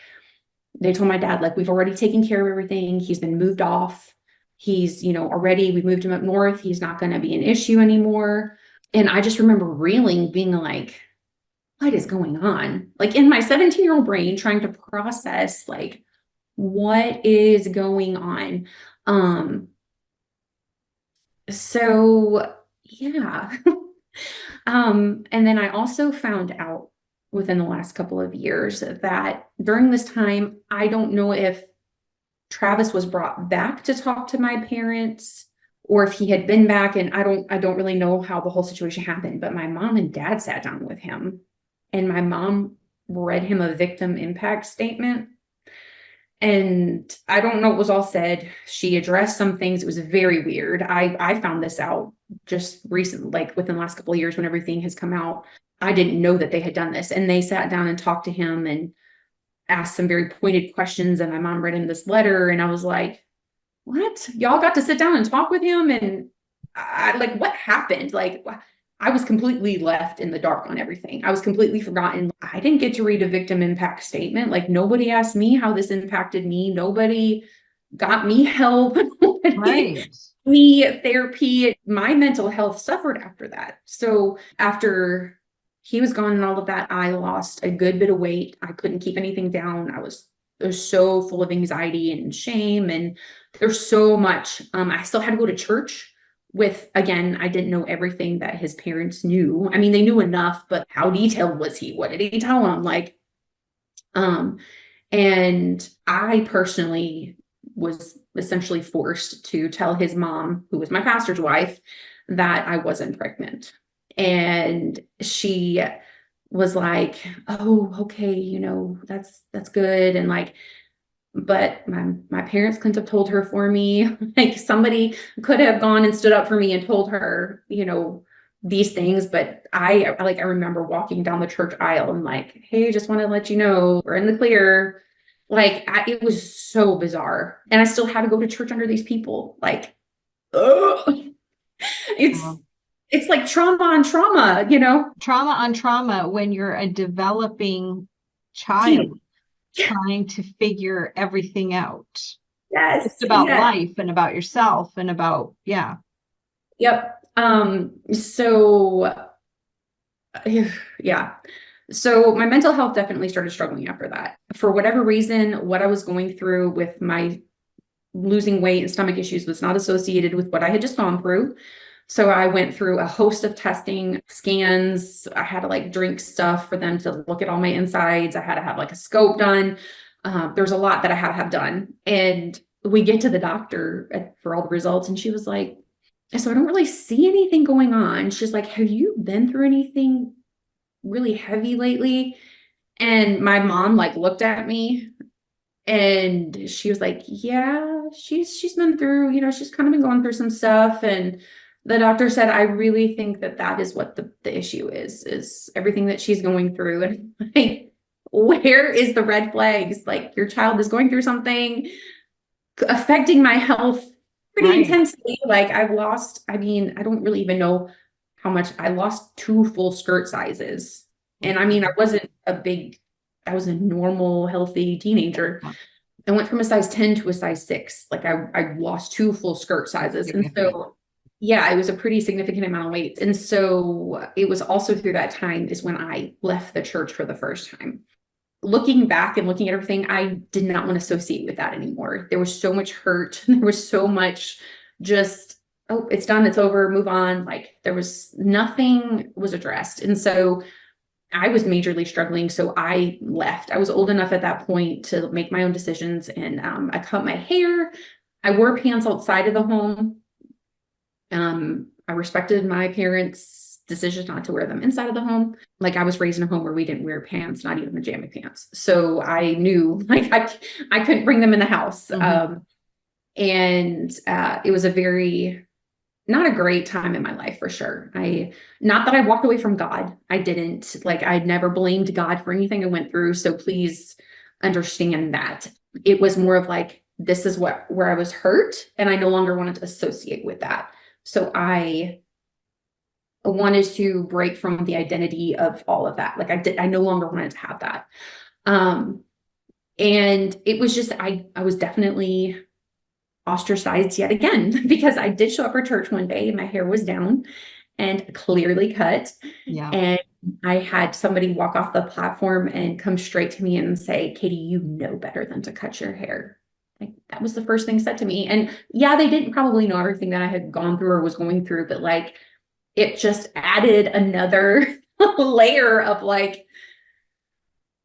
S2: they told my dad, like, we've already taken care of everything. He's been moved off. He's, already, we moved him up north. He's not going to be an issue anymore. And I just remember reeling, being like, what is going on? Like, in my 17-year-old brain, trying to process, like, what is going on? So yeah. And then I also found out within the last couple of years that during this time, I don't know if Travis was brought back to talk to my parents, or if he had been back, and I don't really know how the whole situation happened, but my mom and dad sat down with him, and my mom read him a victim impact statement. And I don't know what was all said. She addressed some things. It was very weird. I found this out just recently, like within the last couple of years, when everything has come out. I didn't know that they had done this. And they sat down and talked to him and asked some very pointed questions. And my mom read him this letter, and I was like, what? Y'all got to sit down and talk with him? And I like, what happened? Like, I was completely left in the dark on everything. I was completely forgotten. I didn't get to read a victim impact statement. Like, nobody asked me how this impacted me. Nobody got me help. Nobody
S1: Right.
S2: me therapy. My mental health suffered after that. So after he was gone and all of that, I lost a good bit of weight. I couldn't keep anything down. I was so full of anxiety and shame, and there's so much. I still had to go to church with, again, I didn't know everything that his parents knew. I mean, they knew enough, but how detailed was he? What did he tell them? Like, and I personally was essentially forced to tell his mom, who was my pastor's wife, that I wasn't pregnant. And she was like, oh, okay, you know, that's good. And like, but my parents couldn't have told her for me. Like, somebody could have gone and stood up for me and told her, you know, these things. But I remember walking down the church aisle and like, hey, just want to let you know we're in the clear. Like, it was so bizarre. And I still had to go to church under these people. Like, ugh. It's like trauma on trauma, you know?
S1: Trauma on trauma when you're a developing child trying to figure everything out.
S2: Yes.
S1: It's about life and about yourself and about, yeah.
S2: Yep. So yeah. So my mental health definitely started struggling after that. For whatever reason, what I was going through with my losing weight and stomach issues was not associated with what I had just gone through. So I went through a host of testing, scans. I had to like drink stuff for them to look at all my insides. I had to have like a scope done. There's a lot that I had to have done. And we get to the doctor for all the results, and she was like, so I don't really see anything going on. She's like, have you been through anything really heavy lately? And my mom like looked at me and she was like, yeah, she's been through, you know, she's kind of been going through some stuff. And the doctor said, I really think that is what the issue is everything that she's going through. And like, where is the red flags? Like, your child is going through something affecting my health pretty intensely. Like, I don't really even know how much. I lost 2 full skirt sizes. And I mean, I was a normal, healthy teenager. I went from a size 10 to a size 6. Like, I lost 2 full skirt sizes. And so, yeah, it was a pretty significant amount of weight. And so it was also through that time is when I left the church for the first time. Looking back and looking at everything, I did not want to associate with that anymore. There was so much hurt. There was so much just, oh, it's done, it's over, move on. Like, there was nothing was addressed. And so I was majorly struggling. So I left. I was old enough at that point to make my own decisions. And I cut my hair. I wore pants outside of the home. I respected my parents' decision not to wear them inside of the home. Like, I was raised in a home where we didn't wear pants, not even pajama pants. So I knew like I couldn't bring them in the house. Mm-hmm. And it was not a great time in my life for sure. Not that I walked away from God. I didn't. Like, I'd never blamed God for anything I went through. So please understand that. It was more of like, this is where I was hurt, and I no longer wanted to associate with that. So I wanted to break from the identity of all of that. Like, I no longer wanted to have that. And it was just, I was definitely ostracized yet again, because I did show up for church one day and my hair was down and clearly cut.
S1: Yeah.
S2: And I had somebody walk off the platform and come straight to me and say, Katie, you know better than to cut your hair. Like, that was the first thing said to me. And yeah, they didn't probably know everything that I had gone through or was going through, but like, it just added another layer of like,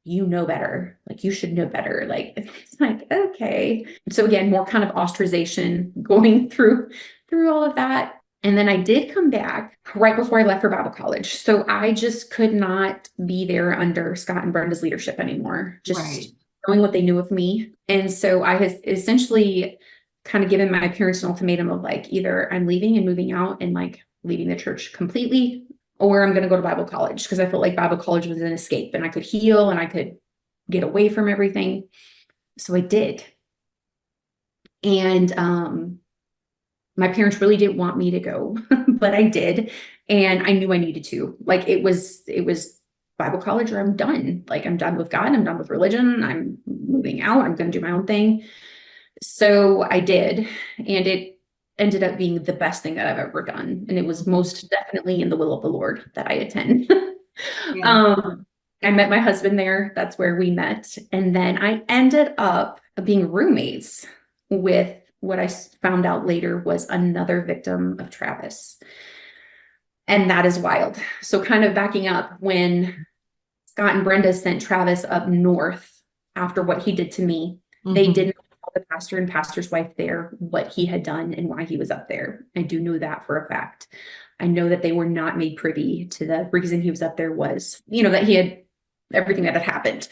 S2: you know better, like, you should know better. Like, it's like, okay. So again, more kind of ostracization going through all of that. And then I did come back right before I left for Bible college. So I just could not be there under Scott and Brenda's leadership anymore. Just knowing what they knew of me. And so I had essentially kind of given my parents an ultimatum of like, either I'm leaving and moving out and like leaving the church completely, or I'm going to go to Bible college, because I felt like Bible college was an escape and I could heal and I could get away from everything. So I did. And my parents really didn't want me to go, but I did. And I knew I needed to. Like it was Bible college or I'm done. Like I'm done with God. I'm done with religion. I'm moving out. I'm going to do my own thing. So I did. And it ended up being the best thing that I've ever done. And it was most definitely in the will of the Lord that I attend.
S1: Yeah.
S2: I met my husband there. That's where we met. And then I ended up being roommates with what I found out later was another victim of Travis. And that is wild. So kind of backing up, when Scott and Brenda sent Travis up north after what he did to me, they didn't tell the pastor and pastor's wife there what he had done and why he was up there. I do know that for a fact. I know that they were not made privy to the reason he was up there was, that he had everything that had happened.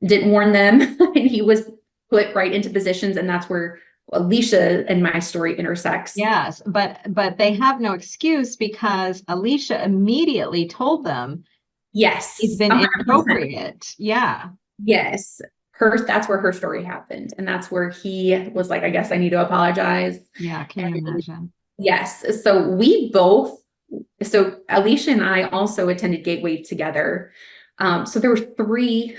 S2: Didn't warn them, and he was put right into positions, and that's where Alicia and my story intersects.
S1: Yes, but they have no excuse because Alicia immediately told them
S2: Yes,
S1: it's been
S2: 100%.
S1: inappropriate. Yeah.
S2: Yes, that's where her story happened, and that's where he was like, I guess I need to apologize.
S1: Yeah, can you imagine?
S2: Yes, so Alicia and I also attended Gateway together. So there were 3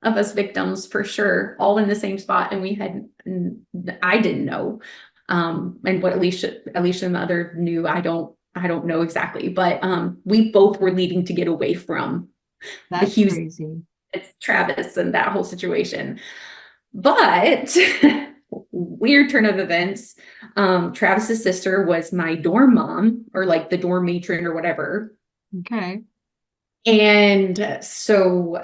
S2: of us victims for sure, all in the same spot, and I didn't know. And what Alicia and the other knew, I don't know exactly, but we both were leaving to get away from
S1: That's
S2: the Huse,
S1: crazy.
S2: it's Travis and that whole situation. But weird turn of events. Travis's sister was my dorm mom, or like the dorm matron or whatever.
S1: Okay.
S2: And so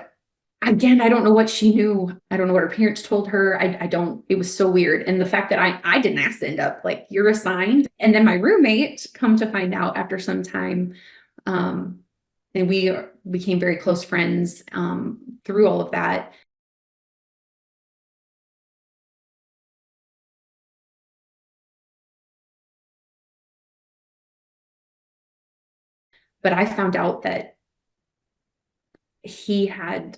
S2: again, I don't know what she knew. I don't know what her parents told her. I don't, it was so weird. And the fact that I didn't ask to end up like, you're assigned. And then my roommate, come to find out after some time, and we became very close friends through all of that. But I found out that he had,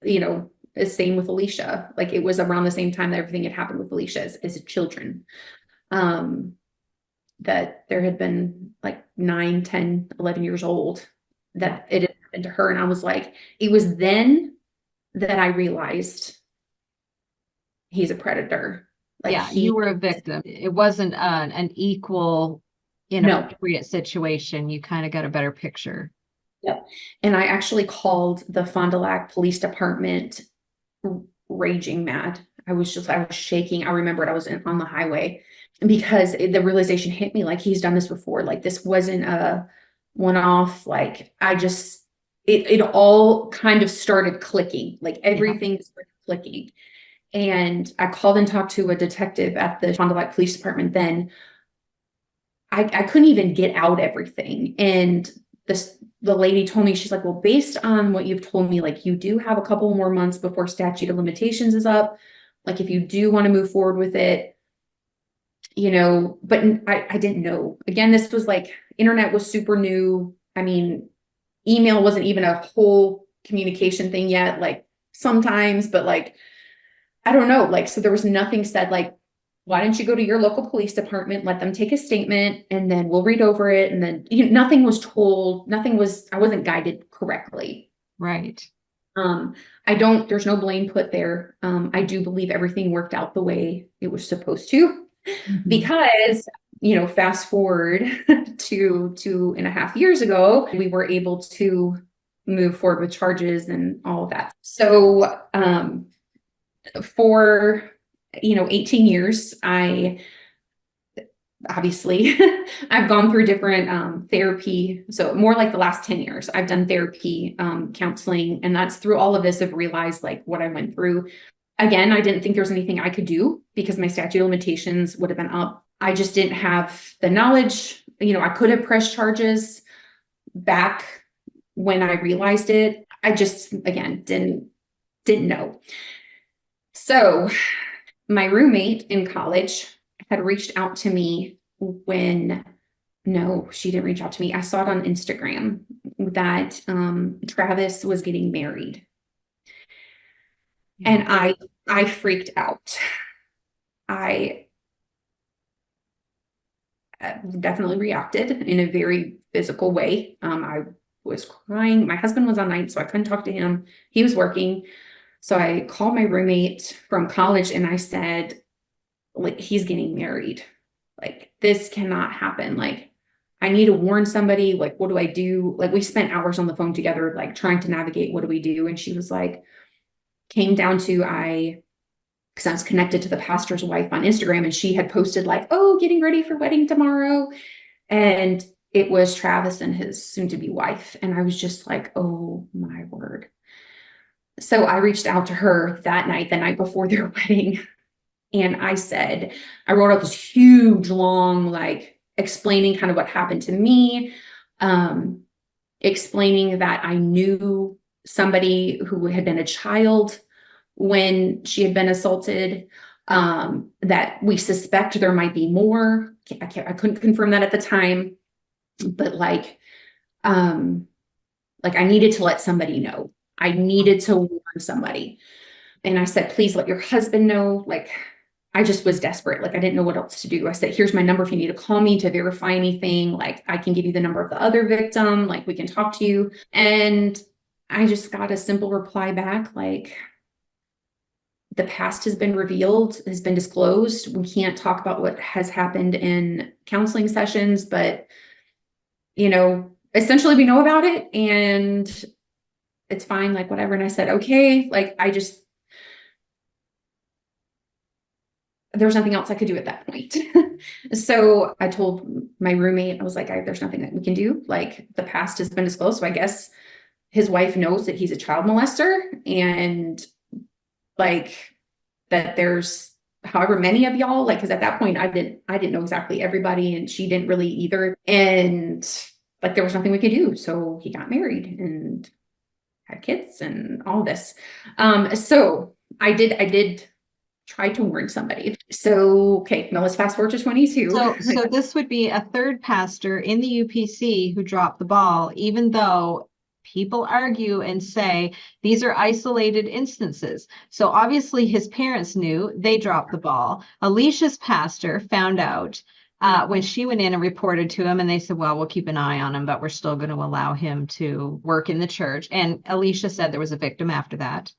S2: the same with Alicia. Like it was around the same time that everything had happened with Alicia as children. That there had been like 9, 10, 11 years old that it had happened to her. And I was like, it was then that I realized he's a predator. Like
S1: Yeah, you were a victim. It wasn't an equal, inappropriate situation. You kind of got a better picture.
S2: Yep. And I actually called the Fond du Lac Police Department raging mad. I was shaking. I remember I was on the highway because the realization hit me, like he's done this before. Like this wasn't a one-off. Like it all kind of started clicking. Like everything started clicking. And I called and talked to a detective at the Fond du Lac Police Department. Then I couldn't even get out everything. And the lady told me, she's like, well, based on what you've told me, like you do have a couple more months before statute of limitations is up. Like if you do want to move forward with it, but I didn't know. Again, this was like, internet was super new. I mean, email wasn't even a whole communication thing yet, like sometimes, but like, I don't know. Like, so there was nothing said like, why don't you go to your local police department, let them take a statement, and then we'll read over it. And then nothing was told, I wasn't guided correctly.
S1: Right.
S2: There's no blame put there. I do believe everything worked out the way it was supposed to, because, fast forward to 2.5 years ago, we were able to move forward with charges and all of that. So, for 18 years, I've gone through different therapy. So more like the last 10 years, I've done therapy, counseling, and that's through all of this. I've realized like what I went through. Again, I didn't think there was anything I could do because my statute of limitations would have been up. I just didn't have the knowledge. I could have pressed charges back when I realized it. I just, again, didn't know. So my roommate in college had reached out to me no, she didn't reach out to me. I saw it on Instagram that Travis was getting married. And I freaked out. I definitely reacted in a very physical way. I was crying. My husband was on night, so I couldn't talk to him. He was working. So I called my roommate from college and I said, like, he's getting married. Like, this cannot happen. Like, I need to warn somebody. Like, what do I do? Like, we spent hours on the phone together, like trying to navigate, what do we do? And she was like, came down to, because I was connected to the pastor's wife on Instagram, and she had posted like, oh, getting ready for wedding tomorrow. And it was Travis and his soon-to-be wife. And I was just like, oh my word. So I reached out to her that night, the night before their wedding. And I wrote out this huge, long, like explaining kind of what happened to me, explaining that I knew somebody who had been a child when she had been assaulted, that we suspect there might be more. I couldn't confirm that at the time, but like I needed to let somebody know. I needed to warn somebody. And I said, please let your husband know. Like, I just was desperate. Like, I didn't know what else to do. I said, here's my number if you need to call me to verify anything. Like, I can give you the number of the other victim. Like, we can talk to you. And I just got a simple reply back, like, the past has been revealed, has been disclosed. We can't talk about what has happened in counseling sessions, but, essentially we know about it and it's fine, like, whatever. And I said, okay, like, there's nothing else I could do at that point. So I told my roommate, I was like, there's nothing that we can do. Like, the past has been disclosed. So I guess his wife knows that he's a child molester, and like that there's however many of y'all, like, cause at that point I didn't know exactly everybody, and she didn't really either. And like, there was nothing we could do. So he got married and had kids and all this. So I did try to warn somebody. So, okay, now let's fast forward to 22.
S1: So this would be a third pastor in the UPC who dropped the ball, even though people argue and say these are isolated instances. So obviously his parents knew, they dropped the ball. Alicia's pastor found out when she went in and reported to him, and they said, well, we'll keep an eye on him, but we're still going to allow him to work in the church. And Alicia said there was a victim after that.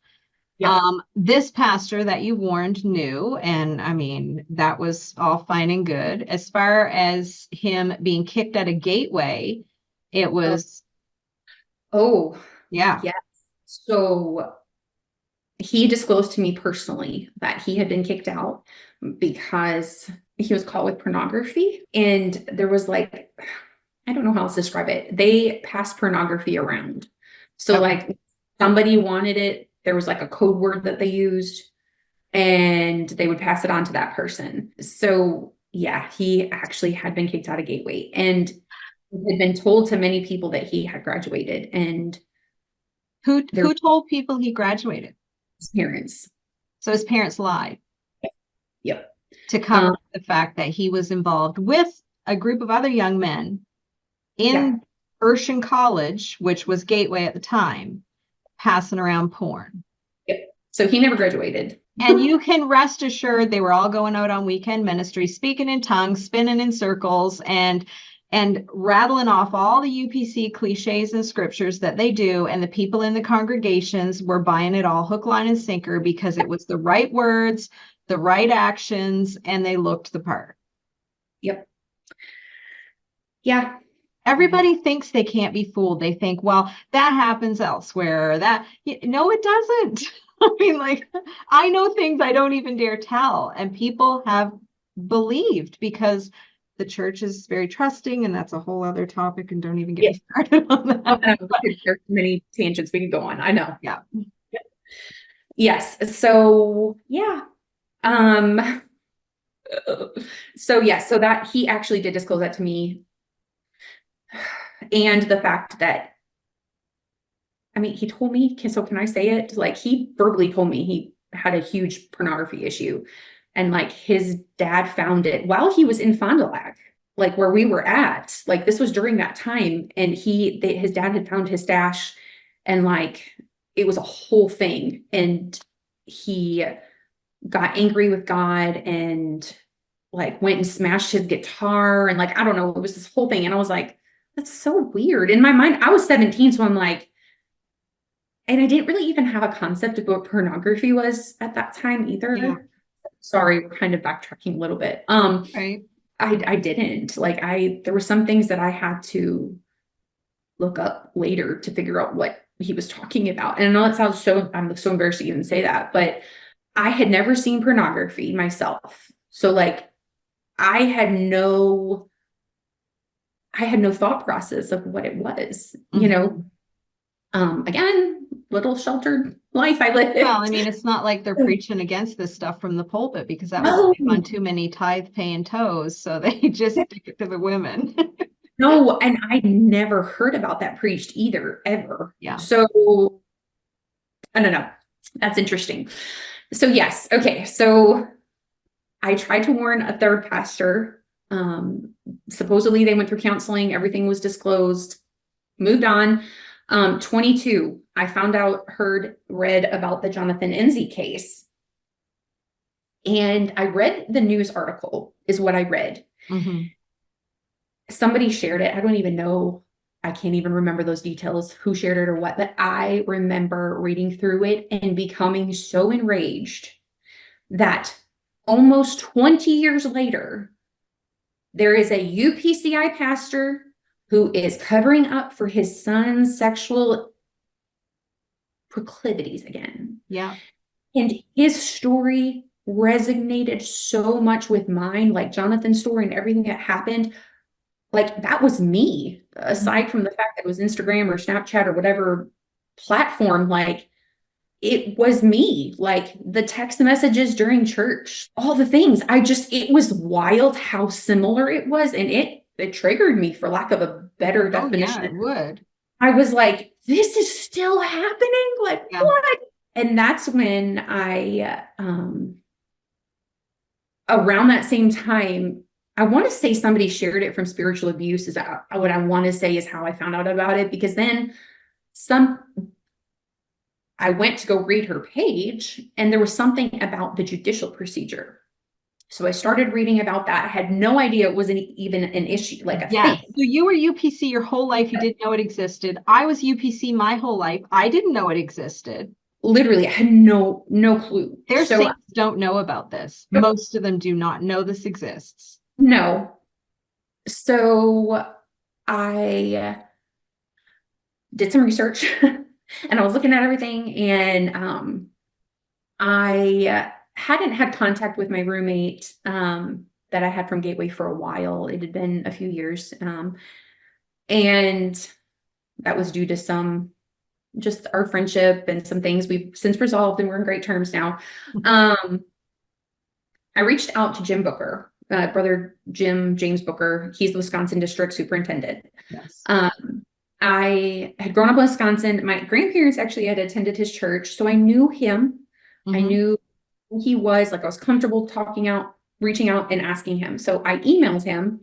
S1: Yep. This pastor that you warned knew, and I mean, that was all fine and good. As far as him being kicked at a gateway, it was.
S2: Oh,
S1: yeah.
S2: Yes. So he disclosed to me personally that he had been kicked out because he was caught with pornography. And there was like, I don't know how else to describe it. They passed pornography around. So like, somebody wanted it. There was like a code word that they used, and they would pass it on to that person. So yeah, he actually had been kicked out of Gateway, and had been told to many people that he had graduated. And
S1: who told people he graduated?
S2: His parents.
S1: So his parents lied.
S2: Yep.
S1: To cover the fact that he was involved with a group of other young men in Urshan College, which was Gateway at the time, passing around porn.
S2: Yep. So he never graduated.
S1: And you can rest assured they were all going out on weekend ministry, speaking in tongues, spinning in circles, and rattling off all the UPC cliches and scriptures that they do. And the people in the congregations were buying it all hook, line, and sinker because it was the right words, the right actions, and they looked the part.
S2: Yep. Yeah.
S1: Everybody thinks they can't be fooled. They think, well, that happens elsewhere. No, it doesn't. I mean, like, I know things I don't even dare tell, and people have believed because the church is very trusting, and that's a whole other topic, and don't even get me started on that.
S2: There's many tangents we can go on. I know.
S1: Yeah.
S2: Yes. So yeah. So that he actually did disclose that to me. And the fact that, I mean, he told me, so can I say it? Like, he verbally told me he had a huge pornography issue, and like his dad found it while he was in Fond du Lac, like where we were at. Like, this was during that time, and his dad had found his stash, and like it was a whole thing. And he got angry with God and like went and smashed his guitar. And like, I don't know, it was this whole thing. And I was like, that's so weird. In my mind, I was 17. So I'm like, and I didn't really even have a concept of what pornography was at that time either.
S1: Yeah.
S2: Sorry, we're kind of backtracking a little bit.
S1: Right.
S2: I didn't like, there were some things that I had to look up later to figure out what he was talking about. And I know it sounds I'm so embarrassed to even say that, but I had never seen pornography myself. So like, I had no thought process of what it was, you know. Again, little sheltered life I lived.
S1: Well, I mean, it's not like they're preaching against this stuff from the pulpit, because that would
S2: No.
S1: step on too many tithe-paying toes. So they just stick it to the women.
S2: No, and I never heard about that preached either, ever.
S1: Yeah.
S2: So I don't know. That's interesting. So yes, okay. So I tried to warn a third pastor. Supposedly they went through counseling, everything was disclosed, moved on. 22, I found out, read about the Jonathan Enzi case. And I read the news article is what I read. Somebody shared it. I don't even know. I can't even remember those details, who shared it or what, but I remember reading through it and becoming so enraged that almost 20 years later, there is a UPCI pastor who is covering up for his son's sexual proclivities again.
S1: Yeah.
S2: And his story resonated so much with mine, like Jonathan's story and everything that happened. Like, that was me, aside from the fact that it was Instagram or Snapchat or whatever platform, like, it was me, like the text messages during church, all the things. It was wild how similar it was. And it triggered me, for lack of a better definition.
S1: Oh, yeah, it would.
S2: I was like, this is still happening? Like,
S1: Yeah.
S2: what? And that's when I, around that same time, I want to say somebody shared it from spiritual abuse, is what I want to say is how I found out about it, because then I went to go read her page and there was something about the judicial procedure. So I started reading about that. I had no idea it wasn't even an issue, like a thing.
S1: So you were UPC your whole life. You didn't know it existed. I was UPC my whole life. I didn't know it existed.
S2: Literally, I had no clue.
S1: Their saints don't know about this. Most of them do not know this exists.
S2: No. So I did some research and I was looking at everything, and I hadn't had contact with my roommate that I had from Gateway for a while. It had been a few years. And that was due to just our friendship and some things we've since resolved, and we're in great terms now. I reached out to Jim Booker, brother James Booker. He's the Wisconsin district superintendent.
S1: Yes.
S2: I had grown up in Wisconsin. My grandparents actually had attended his church, so I knew him. I knew who he was. Like, I was comfortable reaching out and asking him. So I emailed him,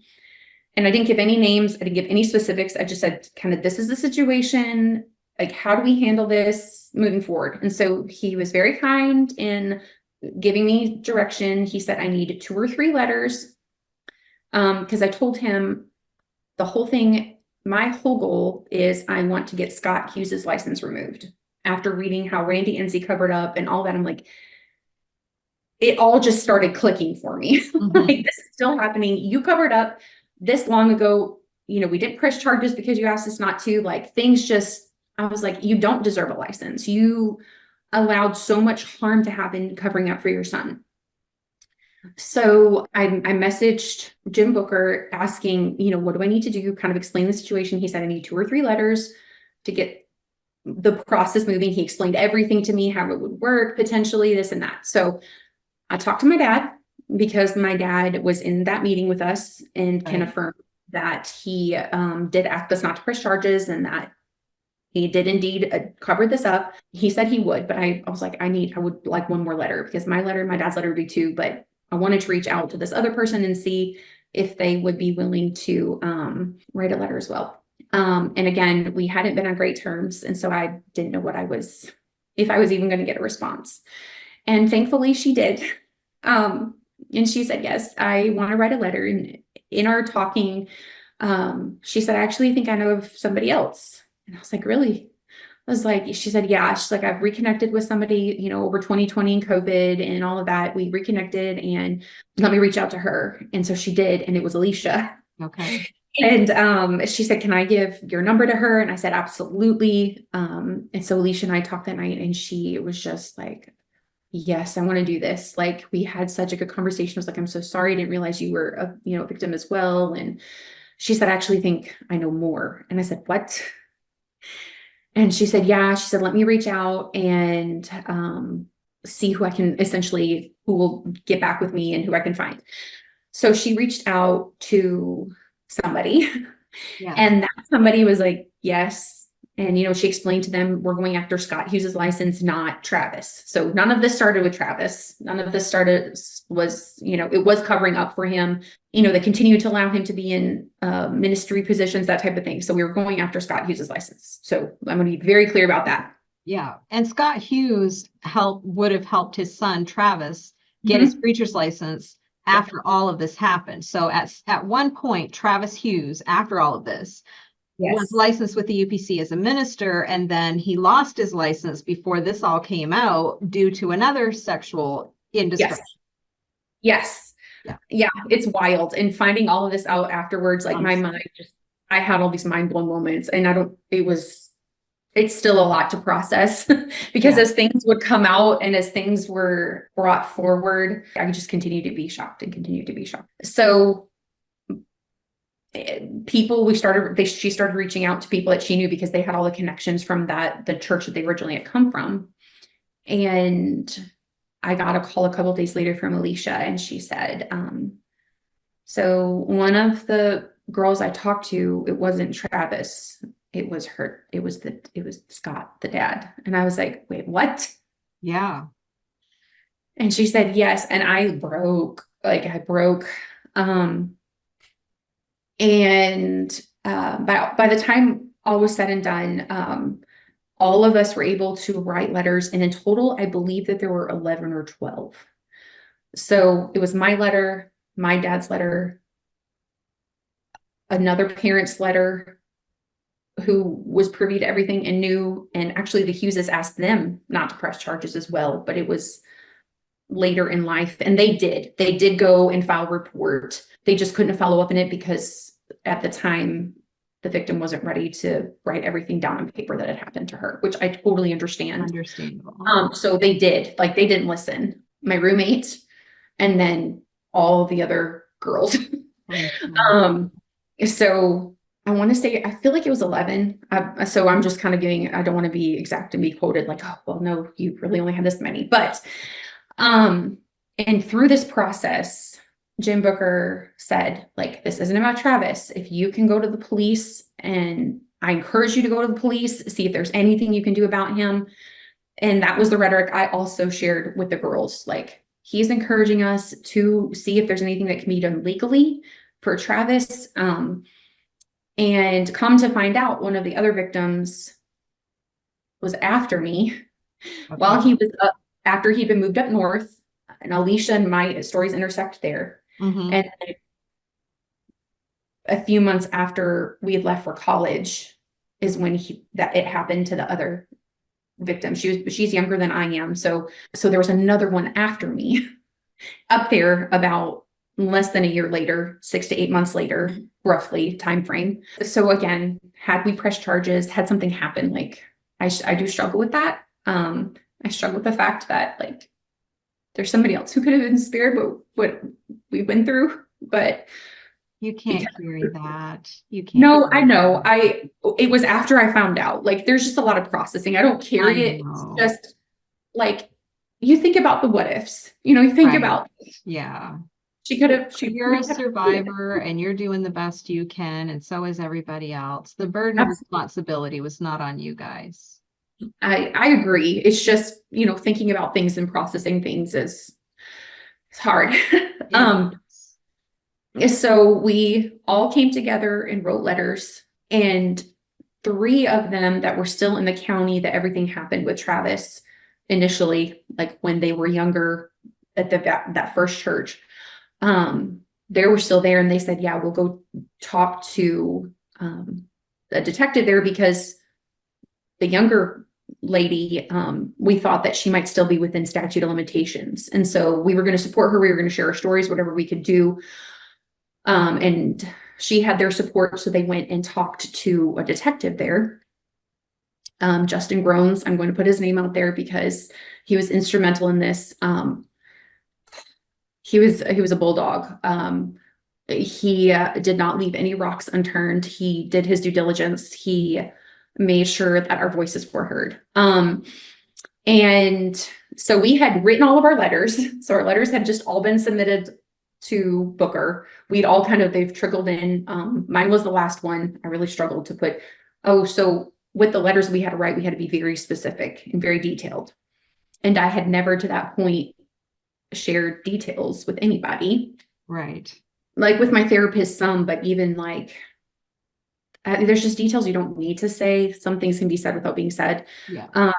S2: and I didn't give any names. I didn't give any specifics. I just said, kind of, this is the situation. Like, how do we handle this moving forward? And so he was very kind in giving me direction. He said, I need 2 or 3 letters. Because I told him the whole thing, my whole goal is I want to get Scott Huse's license removed. After reading how Randy Enzi covered up and all that, I'm like, it all just started clicking for me. Like, this is still happening. You covered up this long ago. You know, we didn't press charges because you asked us not to. Like, things just, I was like, you don't deserve a license. You allowed so much harm to happen covering up for your son. So I messaged Jim Booker asking, you know, what do I need to do? Kind of explain the situation. He said, I need 2 or 3 letters to get the process moving. He explained everything to me, how it would work, potentially this and that. So I talked to my dad, because my dad was in that meeting with us and can affirm that he did ask us not to press charges, and that he did indeed cover this up. He said he would, but I was like, I would like 1 more letter, because my dad's letter would be 2, but I wanted to reach out to this other person and see if they would be willing to write a letter as well. And again, we hadn't been on great terms. And so I didn't know if I was even going to get a response. And thankfully she did. And she said, yes, I want to write a letter. And in our talking, she said, I actually think I know of somebody else. And I was like, really? I was like, she said, yeah. She's like, I've reconnected with somebody, you know, over 2020 and COVID and all of that. We reconnected and let me reach out to her. And so she did. And it was Alicia.
S1: Okay.
S2: And she said, can I give your number to her? And I said, absolutely. And so Alicia and I talked that night, and she was just like, yes, I want to do this. Like, we had such a good conversation. I was like, I'm so sorry. I didn't realize you were a, you know, victim as well. And she said, I actually think I know more. And I said, what? And she said, yeah. She said, let me reach out and see who I can, essentially who will get back with me and who I can find. So she reached out to somebody,
S1: Yeah.
S2: and that somebody was like, yes. And, you know, she explained to them, we're going after Scott Hughes' license, not Travis. So none of this started with Travis. None of this was, you know, it was covering up for him. You know, they continued to allow him to be in ministry positions, that type of thing. So we were going after Scott Hughes' license. So I'm going to be very clear about that.
S1: Yeah. And Scott Hughes would have helped his son, Travis, get his preacher's license after all of this happened. So at one point, Travis Hughes, after all of this, was licensed with the UPC as a minister, and then he lost his license before this all came out due to another sexual indiscretion.
S2: Yes. Yeah, it's wild. And finding all of this out afterwards, like my mind I had all these mind blown moments, and it's still a lot to process because as things would come out and as things were brought forward, I just continued to be shocked and continued to be shocked. So she started reaching out to people that she knew because they had all the connections from the church that they originally had come from. And I got a call a couple of days later from Alicia, and she said, so one of the girls I talked to, it wasn't Travis, it was her, it was Scott, the dad. And I was like, wait, what? Yeah. And she said, yes. And I broke. And by the time all was said and done, all of us were able to write letters. And in total, I believe that there were 11 or 12. So it was my letter, my dad's letter, another parent's letter who was privy to everything and knew. And actually the Huses asked them not to press charges as well, but it was later in life. And they did go and file a report. They just couldn't follow up in it because at the time the victim wasn't ready to write everything down on paper that had happened to her, which I totally understand.
S1: Understandable.
S2: So they didn't listen. My roommate and then all the other girls. So I want to say, I feel like it was 11. So I'm just kind of I don't want to be exact and be quoted like, oh, well, no, you really only had this many. But, and through this process, Jim Booker said, like, this isn't about Travis. If you can go to the police, and I encourage you to go to the police, see if there's anything you can do about him. And that was the rhetoric I also shared with the girls. Like, he's encouraging us to see if there's anything that can be done legally for Travis. And come to find out, one of the other victims was after me while he was up, after he'd been moved up north. And Alicia and my stories intersect there. And a few months after we had left for college is when it happened to the other victim. She's younger than I am. So there was another one after me up there about less than a year later, 6 to 8 months later, roughly time frame. So again, had we pressed charges, had something happen, like I do struggle with that. I struggle with the fact that, like, there's somebody else who could have been spared what we went through, but
S1: you can't carry that. You can't.
S2: No, I know. It was after I found out. Like, there's just a lot of processing. I don't carry it. It's just like, you think about the what ifs. You think about.
S1: Yeah.
S2: You're
S1: a survivor and you're doing the best you can, and so is everybody else. The burden of responsibility was not on you guys.
S2: I agree. It's just, thinking about things and processing things it's hard. So we all came together and wrote letters, and 3 of them that were still in the county that everything happened with Travis initially, like when they were younger at that first church, they were still there, and they said, yeah, we'll go talk to a detective there, because the younger lady, we thought that she might still be within statute of limitations. And so we were going to support her. We were going to share our stories, whatever we could do. And she had their support. So they went and talked to a detective there. Justin Groans, I'm going to put his name out there because he was instrumental in this. He was a bulldog. He did not leave any rocks unturned. He did his due diligence. He made sure that our voices were heard. And so we had written all of our letters. So our letters had just all been submitted to Booker. They've trickled in. Mine was the last one. I really struggled to put, so with the letters we had to write, we had to be very specific and very detailed. And I had never to that point shared details with anybody.
S1: Right.
S2: Like with my therapist, some, but even like, there's just details you don't need to say. Some things can be said without being said.
S1: Yeah.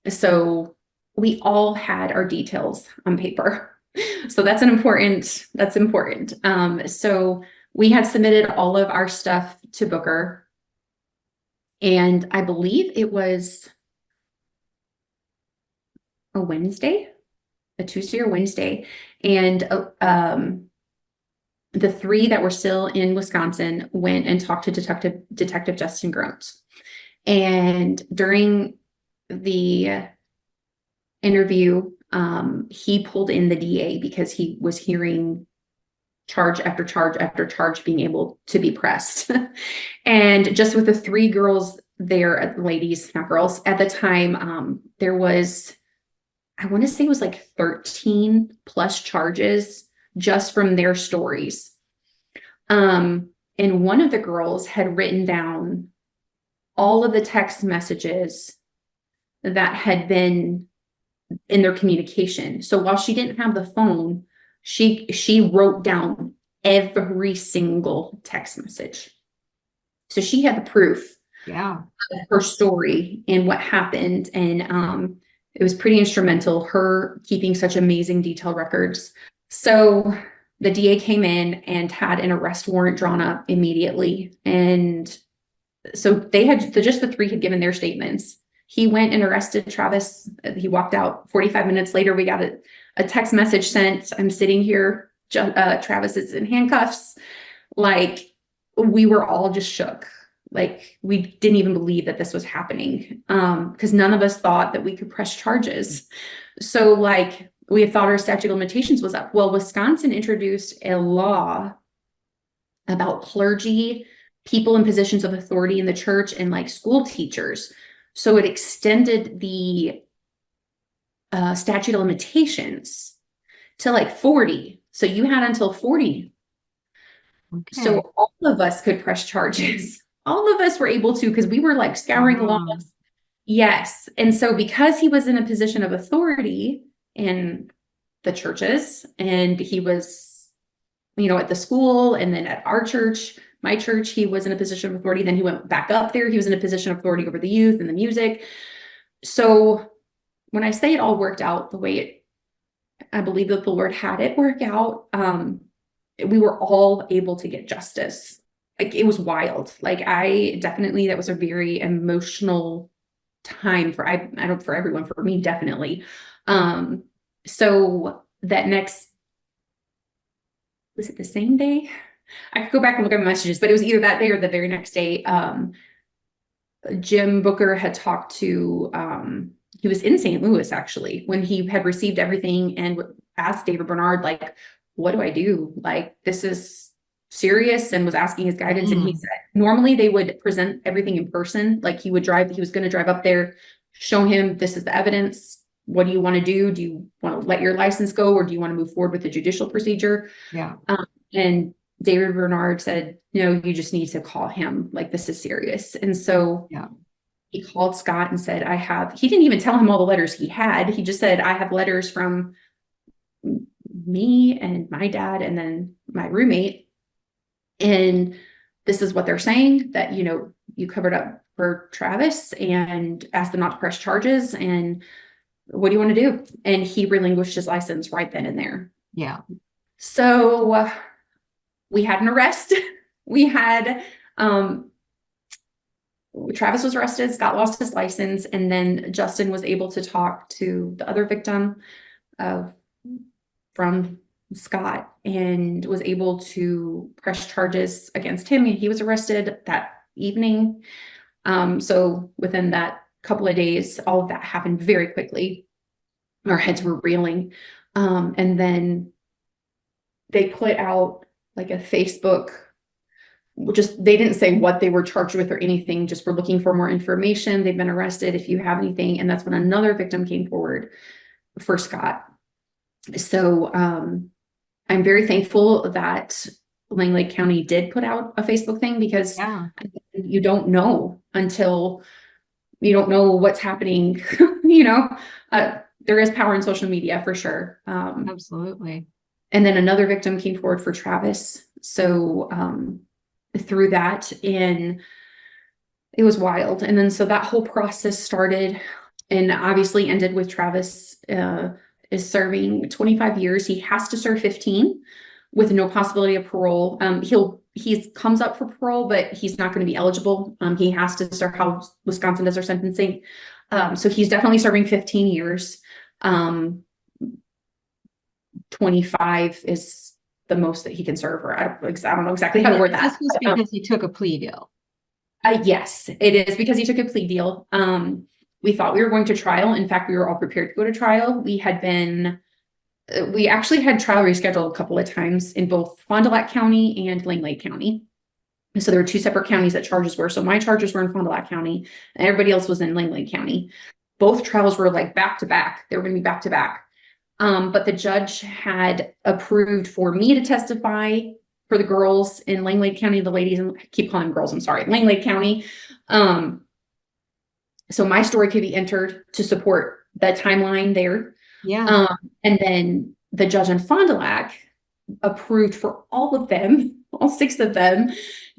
S2: So we all had our details on paper. So that's important. So we had submitted all of our stuff to Booker. And I believe it was a Tuesday or Wednesday. And the three that were still in Wisconsin went and talked to Detective Justin Groans. And during the interview, he pulled in the DA because he was hearing charge after charge after charge being able to be pressed. And just with the three girls there, ladies, not girls, at the time, there was, I want to say it was like 13 plus charges just from their stories. And one of the girls had written down all of the text messages that had been in their communication. So while she didn't have the phone, she wrote down every single text message. So she had the proof of her story and what happened. And it was pretty instrumental, her keeping such amazing detailed records. So the DA came in and had an arrest warrant drawn up immediately. And so they had, just the three had given their statements. He went and arrested Travis. He walked out. 45 minutes later, we got a text message sent. I'm sitting here. Travis is in handcuffs. Like, we were all just shook. Like, we didn't even believe that this was happening, because none of us thought that we could press charges. So like, we had thought our statute of limitations was up. Well, Wisconsin introduced a law about clergy, people in positions of authority in the church, and like school teachers. So it extended the statute of limitations to like 40. So you had until 40. Okay. So all of us could press charges. All of us were able to, because we were like scouring laws. Yes. And so because he was in a position of authority in the churches, and he was, at the school, and then at our church, my church, he was in a position of authority. Then he went back up there. He was in a position of authority over the youth and the music. So when I say it all worked out the way I believe that the Lord had it work out, we were all able to get justice. Like, it was wild. Like, that was a very emotional time for everyone, for me, definitely. So that was it the same day? I could go back and look at my messages, but it was either that day or the very next day. Jim Booker had talked to, he was in St. Louis actually, when he had received everything, and asked David Bernard, like, what do I do? Like, this is serious, and was asking his guidance. And he said, normally they would present everything in person. Like, he was going to drive up there, show him, this is the evidence. What do you want to do? Do you want to let your license go, or do you want to move forward with the judicial procedure? Yeah. And David Bernard said, no, you just need to call him. Like, this is serious. And so he called Scott and said, he didn't even tell him all the letters he had. He just said, I have letters from me and my dad and then my roommate. And this is what they're saying, that, you covered up for Travis and asked them not to press charges. And what do you want to do? And he relinquished his license right then and there.
S1: Yeah.
S2: So we had an arrest. We had, Travis was arrested, Scott lost his license, and then Justin was able to talk to the other victim from Scott and was able to press charges against him. He was arrested that evening. So within that couple of days, all of that happened very quickly. Our heads were reeling. And then they put out like a Facebook, just, they didn't say what they were charged with or anything, just we're looking for more information. They've been arrested if you have anything. And that's when another victim came forward for Scott. So I'm very thankful that Langley County did put out a Facebook thing, because you don't know until you don't know what's happening. There is power in social media for sure.
S1: Absolutely.
S2: And then another victim came forward for Travis. So through that, and it was wild. And then so that whole process started and obviously ended with Travis is serving 25 years. He has to serve 15 with no possibility of parole. He comes up for parole, but he's not going to be eligible. He has to start how Wisconsin does their sentencing. So he's definitely serving 15 years. 25 is the most that he can serve, or I don't know exactly how to word that.
S1: This was because he took a plea deal.
S2: Yes, it is because he took a plea deal. We thought we were going to trial. In fact, we were all prepared to go to trial. We actually had trial rescheduled a couple of times in both Fond du Lac County and Langley County. So there were two separate counties that charges were. So my charges were in Fond du Lac County and everybody else was in Langley County. Both trials were like back to back. They were going to be back to back. But the judge had approved for me to testify for the girls in Langley County, the ladies, and I keep calling them girls, I'm sorry, Langley County. So my story could be entered to support the timeline there.
S1: Yeah.
S2: And then the judge in Fond du Lac approved for all of them, all 6 of them,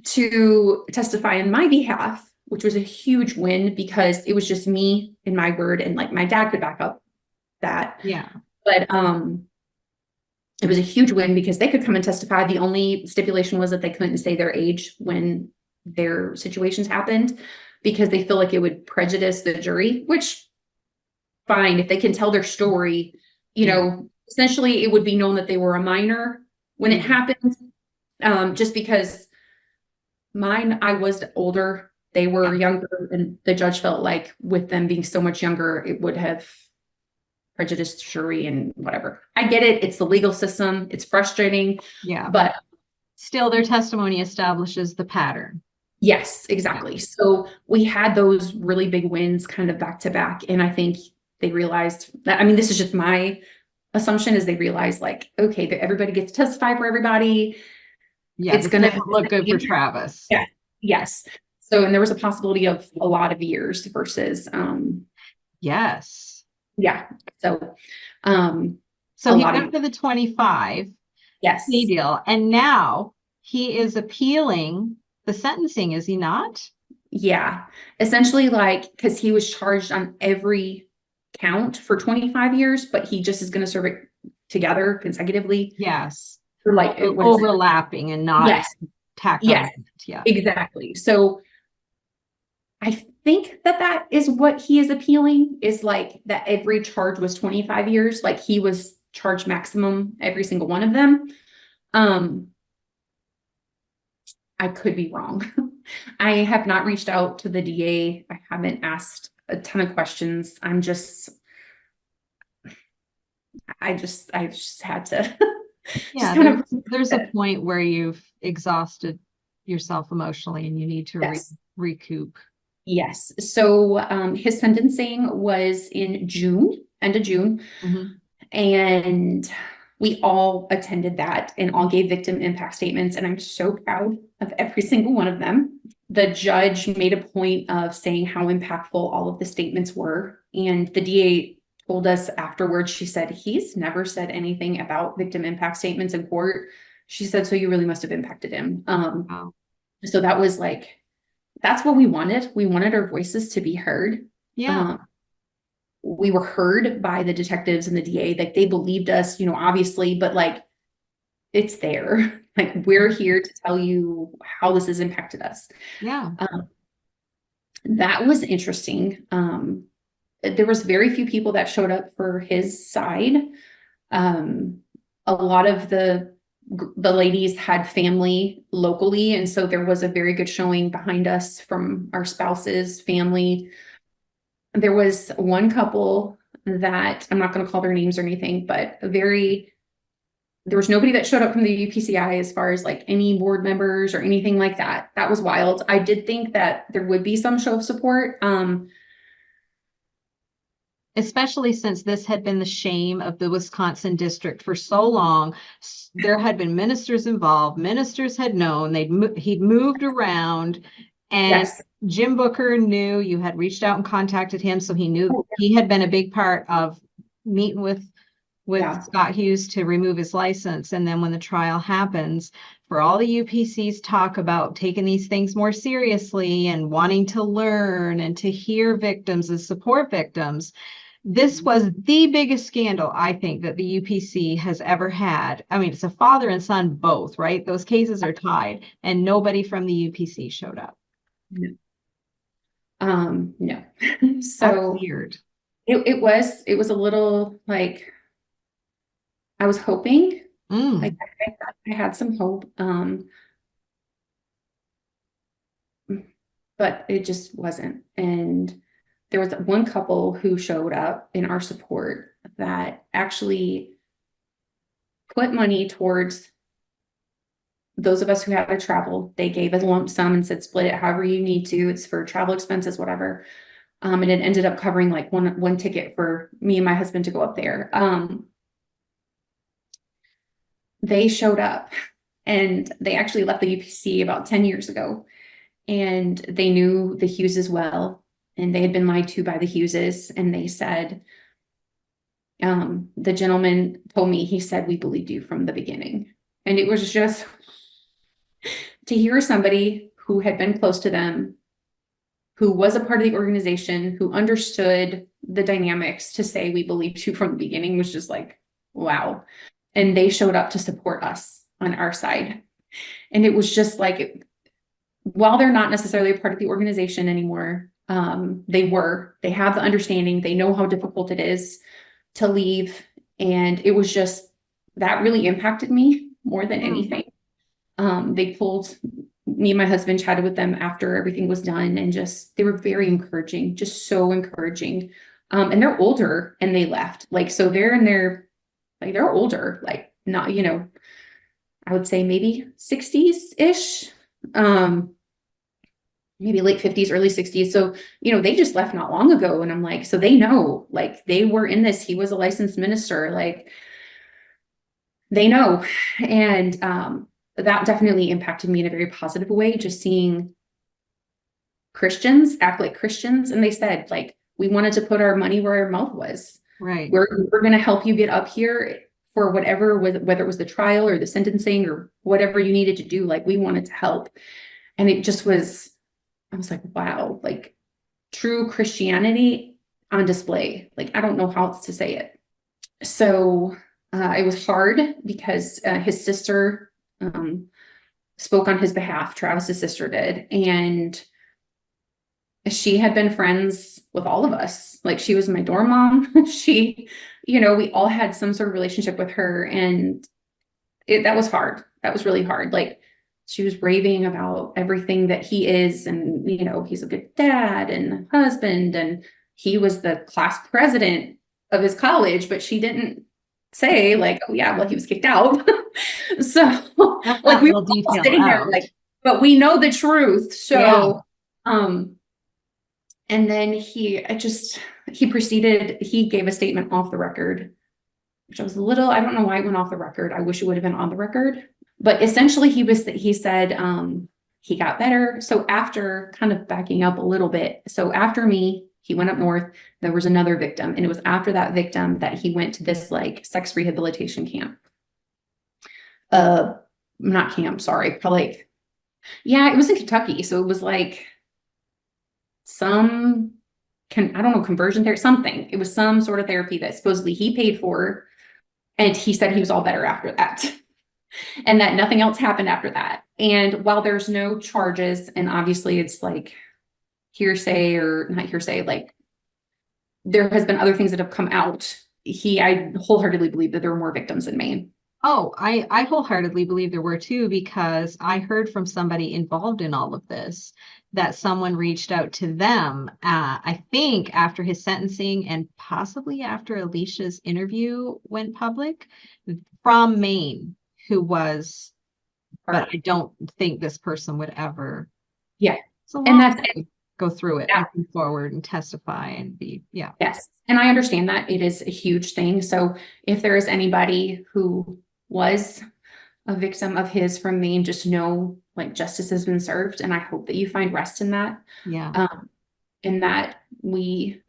S2: to testify on my behalf, which was a huge win because it was just me and my word, and like my dad could back up that.
S1: Yeah.
S2: But it was a huge win because they could come and testify. The only stipulation was that they couldn't say their age when their situations happened, because they feel like it would prejudice the jury, which fine, if they can tell their story, essentially it would be known that they were a minor when it happened. Just because I was older, they were younger, and the judge felt like with them being so much younger, it would have prejudiced the jury and whatever. I get it. It's the legal system. It's frustrating.
S1: Yeah.
S2: But
S1: still their testimony establishes the pattern.
S2: Yes, exactly. So we had those really big wins kind of back to back. And I think they realized that, I mean, this is just my assumption, is they realized like, okay, everybody gets to testify for everybody.
S1: Yeah.
S2: It's going to
S1: look good for Travis.
S2: Yeah. Yes. So, and there was a possibility of a lot of years versus,
S1: yes.
S2: Yeah. So,
S1: he went for the 25
S2: yes,
S1: plea deal, and now he is appealing the sentencing, is he not?
S2: Yeah. Essentially, like, because he was charged on every count for 25 years, but he just is going to serve it together consecutively.
S1: Yes.
S2: For like
S1: overlapping and not tacked on. Yeah.
S2: Exactly. So I think that is what he is appealing, is like that every charge was 25 years. Like he was charged maximum every single one of them. I could be wrong. I have not reached out to the DA. I haven't asked a ton of questions. I just had to.
S1: Yeah, there's a point where you've exhausted yourself emotionally and you need to recoup.
S2: Yes. So his sentencing was in June, end of June.
S1: Mm-hmm.
S2: And we all attended that and all gave victim impact statements. And I'm so proud of every single one of them. The judge made a point of saying how impactful all of the statements were. And the DA told us afterwards, she said, he's never said anything about victim impact statements in court. She said, so you really must have impacted him.
S1: Wow.
S2: So that was like, that's what we wanted. We wanted our voices to be heard.
S1: Yeah.
S2: we were heard by the detectives and the DA, like they believed us, you know, obviously, but like it's there. Like we're here to tell you how this has impacted us.
S1: Yeah.
S2: That was interesting. There was very few people that showed up for his side. A lot of the ladies had family locally, and so there was a very good showing behind us from our spouses' family. There was one couple that I'm not going to call their names or anything, but there was nobody that showed up from the UPCI as far as like any board members or anything like that. That was wild. I did think that there would be some show of support.
S1: Especially since this had been the shame of the Wisconsin district for so long. There had been ministers involved. Ministers had known he'd moved around, and
S2: Yes.
S1: Jim Booker knew you had reached out and contacted him, so he knew he had been a big part of meeting with
S2: Yeah.
S1: Scott Huse to remove his license. And then when the trial happens, for all the UPCs talk about taking these things more seriously and wanting to learn and to hear victims and support victims, this was the biggest scandal, I think, that the UPC has ever had. I mean, it's a father and son both, right? Those cases are tied, and nobody from the UPC showed up.
S2: No. No.
S1: That's
S2: So
S1: weird.
S2: it was a little like I was hoping, like I had some hope, but it just wasn't. And there was one couple who showed up in our support that actually put money towards those of us who had to travel. They gave a lump sum and said, split it however you need to. It's for travel expenses, whatever. And it ended up covering like one ticket for me and my husband to go up there. They showed up, and they actually left the UPC about 10 years ago, and they knew the Huses well, and they had been lied to by the Huses. And they said, the gentleman told me, he said, we believed you from the beginning. And it was just to hear somebody who had been close to them, who was a part of the organization, who understood the dynamics, to say we believed you from the beginning was just like, wow. And they showed up to support us on our side. And it was just like, while they're not necessarily a part of the organization anymore, they have the understanding, they know how difficult it is to leave. And it was just, that really impacted me more than anything. They pulled me and my husband, chatted with them after everything was done, and just, they were very encouraging, just so encouraging. And they're older, and they left. Like, so they're in their, like, they're older, like not, you know, I would say maybe 60s-ish, maybe late 50s, early 60s. So, you know, they just left not long ago. And I'm like, so they know, like, they were in this, he was a licensed minister, like, they know. And that definitely impacted me in a very positive way, just seeing Christians act like Christians. And they said, like, we wanted to put our money where our mouth was.
S1: Right.
S2: We're going to help you get up here for whatever, whether it was the trial or the sentencing or whatever you needed to do. Like, we wanted to help. And it just was, I was like, wow, like true Christianity on display. Like, I don't know how else to say it. So it was hard because his sister spoke on his behalf. Travis's sister did. And she had been friends with all of us. Like, she was my dorm mom. She, you know, we all had some sort of relationship with her. And that was hard. That was really hard. Like, she was raving about everything that he is. And, you know, he's a good dad and husband. And he was the class president of his college, but she didn't say, like, oh yeah, well, he was kicked out. So like, we were all sitting there like, but we know the truth. So, and then he proceeded, he gave a statement off the record, which I was a little, I don't know why it went off the record. I wish it would have been on the record, but essentially he said, he got better. So after, kind of backing up a little bit, so after me, he went up north, there was another victim. And it was after that victim that he went to this like sex rehabilitation camp. Not camp, sorry, probably like, yeah, it was in Kentucky. So it was like some I don't know, conversion therapy, something. It was some sort of therapy that supposedly he paid for. And he said he was all better after that. And that nothing else happened after that. And while there's no charges, and obviously it's like hearsay, or not hearsay, like there has been other things that have come out. I wholeheartedly believe that there were more victims in Maine.
S1: Oh, I wholeheartedly believe there were too, because I heard from somebody involved in all of this that someone reached out to them, I think after his sentencing and possibly after Alicia's interview went public, from Maine, who was, but I don't think this person would ever.
S2: Yeah.
S1: So
S2: And that's
S1: go through it,
S2: yeah.
S1: and come forward and testify and be, yeah.
S2: Yes. And I understand that it is a huge thing. So if there is anybody who was a victim of his from Maine, just know like justice has been served. And I hope that you find rest in that.
S1: Yeah.
S2: And that we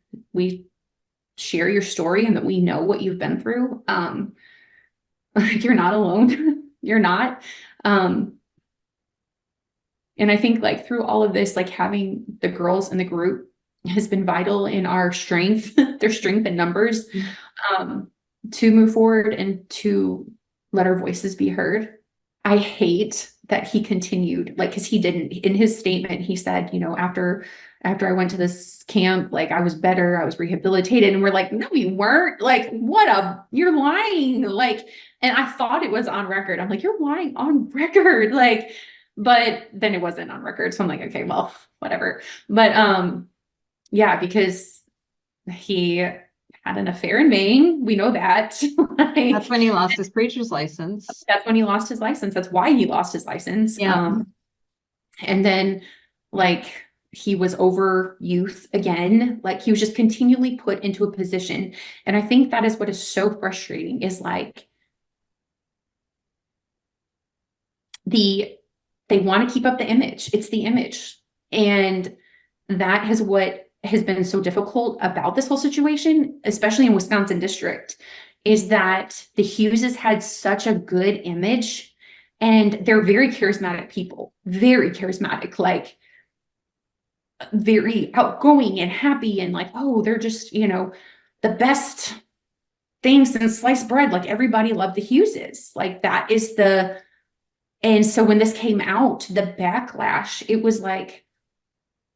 S2: share your story and that we know what you've been through. You're not alone. You're not. And I think like through all of this, like having the girls in the group has been vital in our strength, their strength in numbers, to move forward and to let our voices be heard. I hate that he continued, like, because he didn't, in his statement, he said, you know, after I went to this camp, like I was better, I was rehabilitated. And we're like, no, you weren't. Like, you're lying. Like, and I thought it was on record. I'm like, you're lying on record. Like, but then it wasn't on record. So I'm like, okay, well, whatever. But, yeah, because he had an affair in Maine. We know that. Like,
S1: That's when he lost his preacher's license.
S2: that's when he lost his license. That's why he lost his license.
S1: Yeah.
S2: And then like he was over youth again. Like he was just continually put into a position. And I think that is what is so frustrating is like they want to keep up the image. It's the image. And that is what has been so difficult about this whole situation, especially in Wisconsin district, is that the Huses had such a good image and they're very charismatic people, very charismatic, like very outgoing and happy and like, oh, they're just, you know, the best thing since sliced bread. Like everybody loved the Huses. Like that is and so when this came out, the backlash, it was like,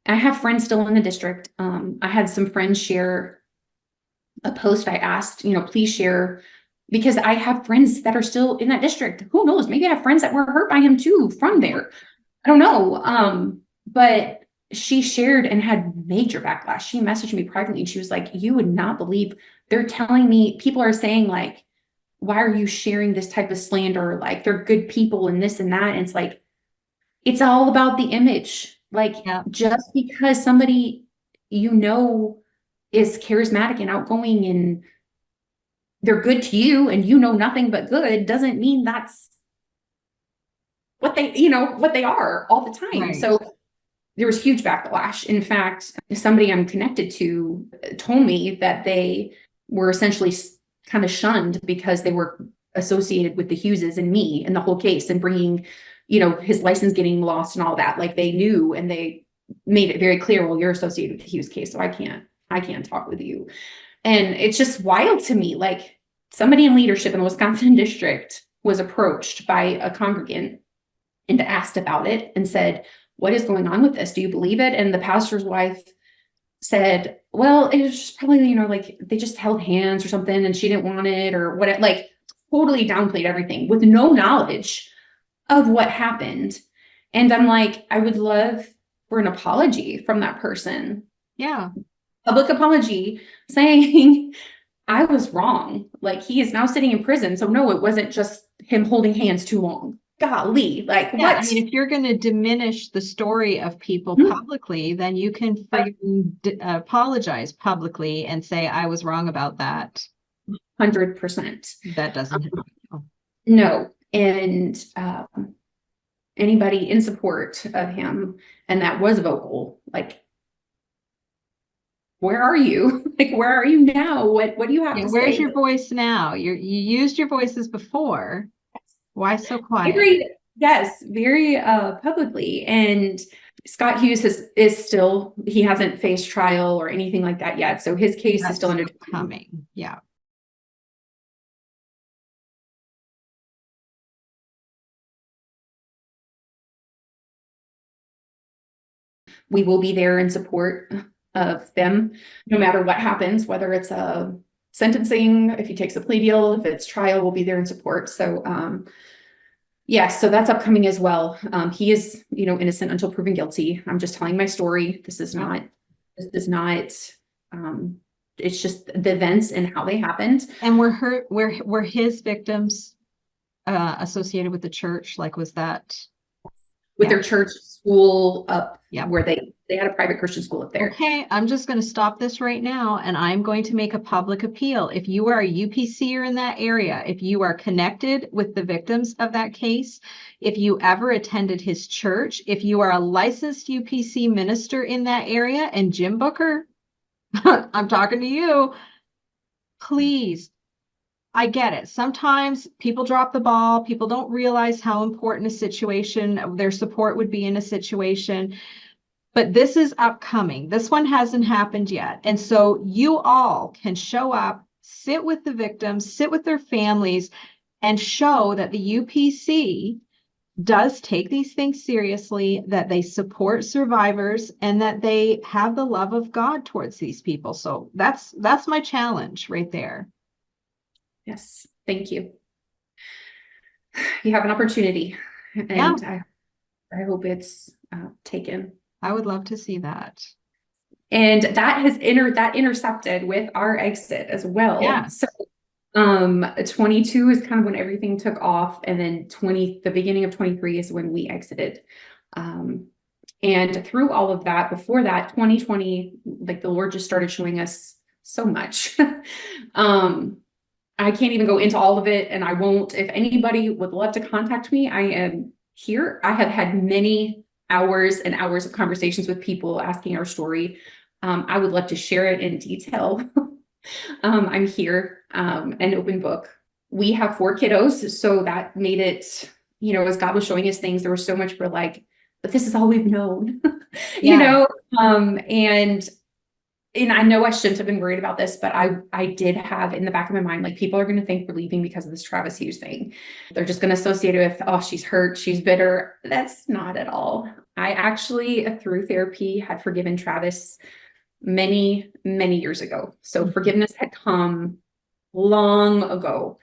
S2: I have friends still in the district. I had some friends share a post. I asked, you know, please share, because I have friends that are still in that district. Who knows? Maybe I have friends that were hurt by him too from there. I don't know. But she shared and had major backlash. She messaged me privately and she was like, you would not believe, they're telling me, people are saying like, why are you sharing this type of slander? Like they're good people and this and that. And it's like, it's all about the image. Like just because somebody, you know, is charismatic and outgoing and they're good to you and you know nothing but good doesn't mean that's what they are all the time. Right. So there was huge backlash. In fact, somebody I'm connected to told me that they were essentially kind of shunned because they were associated with the Huses and me and the whole case and bringing, you know, his license getting lost and all that. Like they knew and they made it very clear, well, you're associated with the Huse case, so I can't talk with you. And it's just wild to me. Like somebody in leadership in the Wisconsin district was approached by a congregant and asked about it and said, what is going on with this? Do you believe it? And the pastor's wife said, well, it was just probably, you know, like they just held hands or something and she didn't want it or what, like totally downplayed everything with no knowledge of what happened. And I'm like, I would love for an apology from that person.
S1: Yeah.
S2: Public apology saying I was wrong. Like he is now sitting in prison. So no, it wasn't just him holding hands too long. Golly, like what?
S1: I mean, if you're going to diminish the story of people publicly, then you can apologize publicly and say, I was wrong about that.
S2: 100%.
S1: That doesn't happen.
S2: No. And anybody in support of him and that was vocal, like, where are you? Like, where are you now? What do you have to say?
S1: Where's your voice now? You used your voices before. Why so quiet?
S2: Very publicly. And Scott Huse is still, he hasn't faced trial or anything like that yet. So his case is still under
S1: coming. Yeah.
S2: We will be there in support of them, no matter what happens, whether it's a sentencing, if he takes a plea deal, if it's trial, we'll be there in support. So, yeah, so that's upcoming as well. He is, innocent until proven guilty. I'm just telling my story. This is not, it's just the events and how they happened.
S1: And were his victims associated with the church? Like, was that
S2: with their church school up
S1: Yeah.
S2: where they had a private Christian school up there.
S1: Okay, I'm just going to stop this right now, and I'm going to make a public appeal. If you are a UPCer in that area, if you are connected with the victims of that case, if you ever attended his church, if you are a licensed UPC minister in that area, and Jim Booker, I'm talking to you, please. I get it. Sometimes people drop the ball. People don't realize how important a situation, their support would be in a situation. But this is upcoming. This one hasn't happened yet. And so you all can show up, sit with the victims, sit with their families, and show that the UPC does take these things seriously, that they support survivors, and that they have the love of God towards these people. So that's my challenge right there.
S2: Yes, thank you. You have an opportunity, and I hope it's taken.
S1: I would love to see that.
S2: And that has intersected with our exit as well.
S1: Yeah.
S2: So 22 is kind of when everything took off, and then the beginning of 23 is when we exited. And through all of that, before that, 2020, like the Lord just started showing us so much. I can't even go into all of it, and I won't. If anybody would love to contact me, I am here. I have had many hours and hours of conversations with people asking our story. I would love to share it in detail. I'm here, an open book. We have 4 kiddos, so that made it, as God was showing us things, there was so much for like, but this is all we've known, and I know I shouldn't have been worried about this, but I did have in the back of my mind, like, people are going to think we're leaving because of this Travis Huse thing. They're just going to associate it with, oh, she's hurt, she's bitter. That's not at all. I actually, through therapy, had forgiven Travis many, many years ago. So forgiveness had come long ago.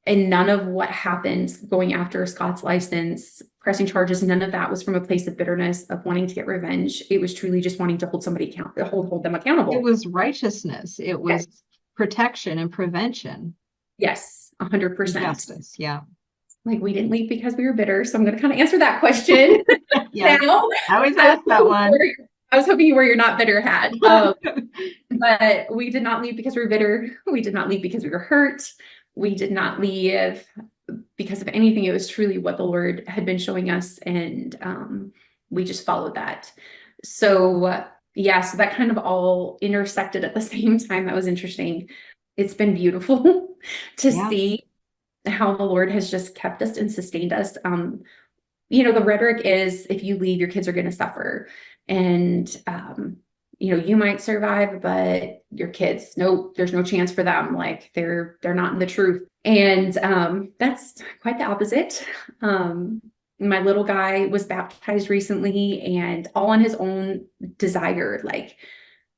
S2: And none of what happened going after Scott's license, pressing charges, none of that was from a place of bitterness, of wanting to get revenge. It was truly just wanting to hold somebody hold them accountable.
S1: It was righteousness. It was protection and prevention.
S2: Yes, 100%.
S1: Justice, yeah.
S2: Like, we didn't leave because we were bitter. So I'm going to kind of answer that question.
S1: Yeah,
S2: now.
S1: I always ask that one.
S2: I was hoping you were your not bitter hat. But we did not leave because we were bitter. We did not leave because we were hurt. We did not leave because of anything. It was truly what the Lord had been showing us, and we just followed that. So so that kind of all intersected at the same time. That was interesting. It's been beautiful to see how the Lord has just kept us and sustained us. The rhetoric is, if you leave, your kids are going to suffer. And you might survive, but your kids, no, there's no chance for them. Like, they're not in the truth. And that's quite the opposite. My little guy was baptized recently, and all on his own desire, like,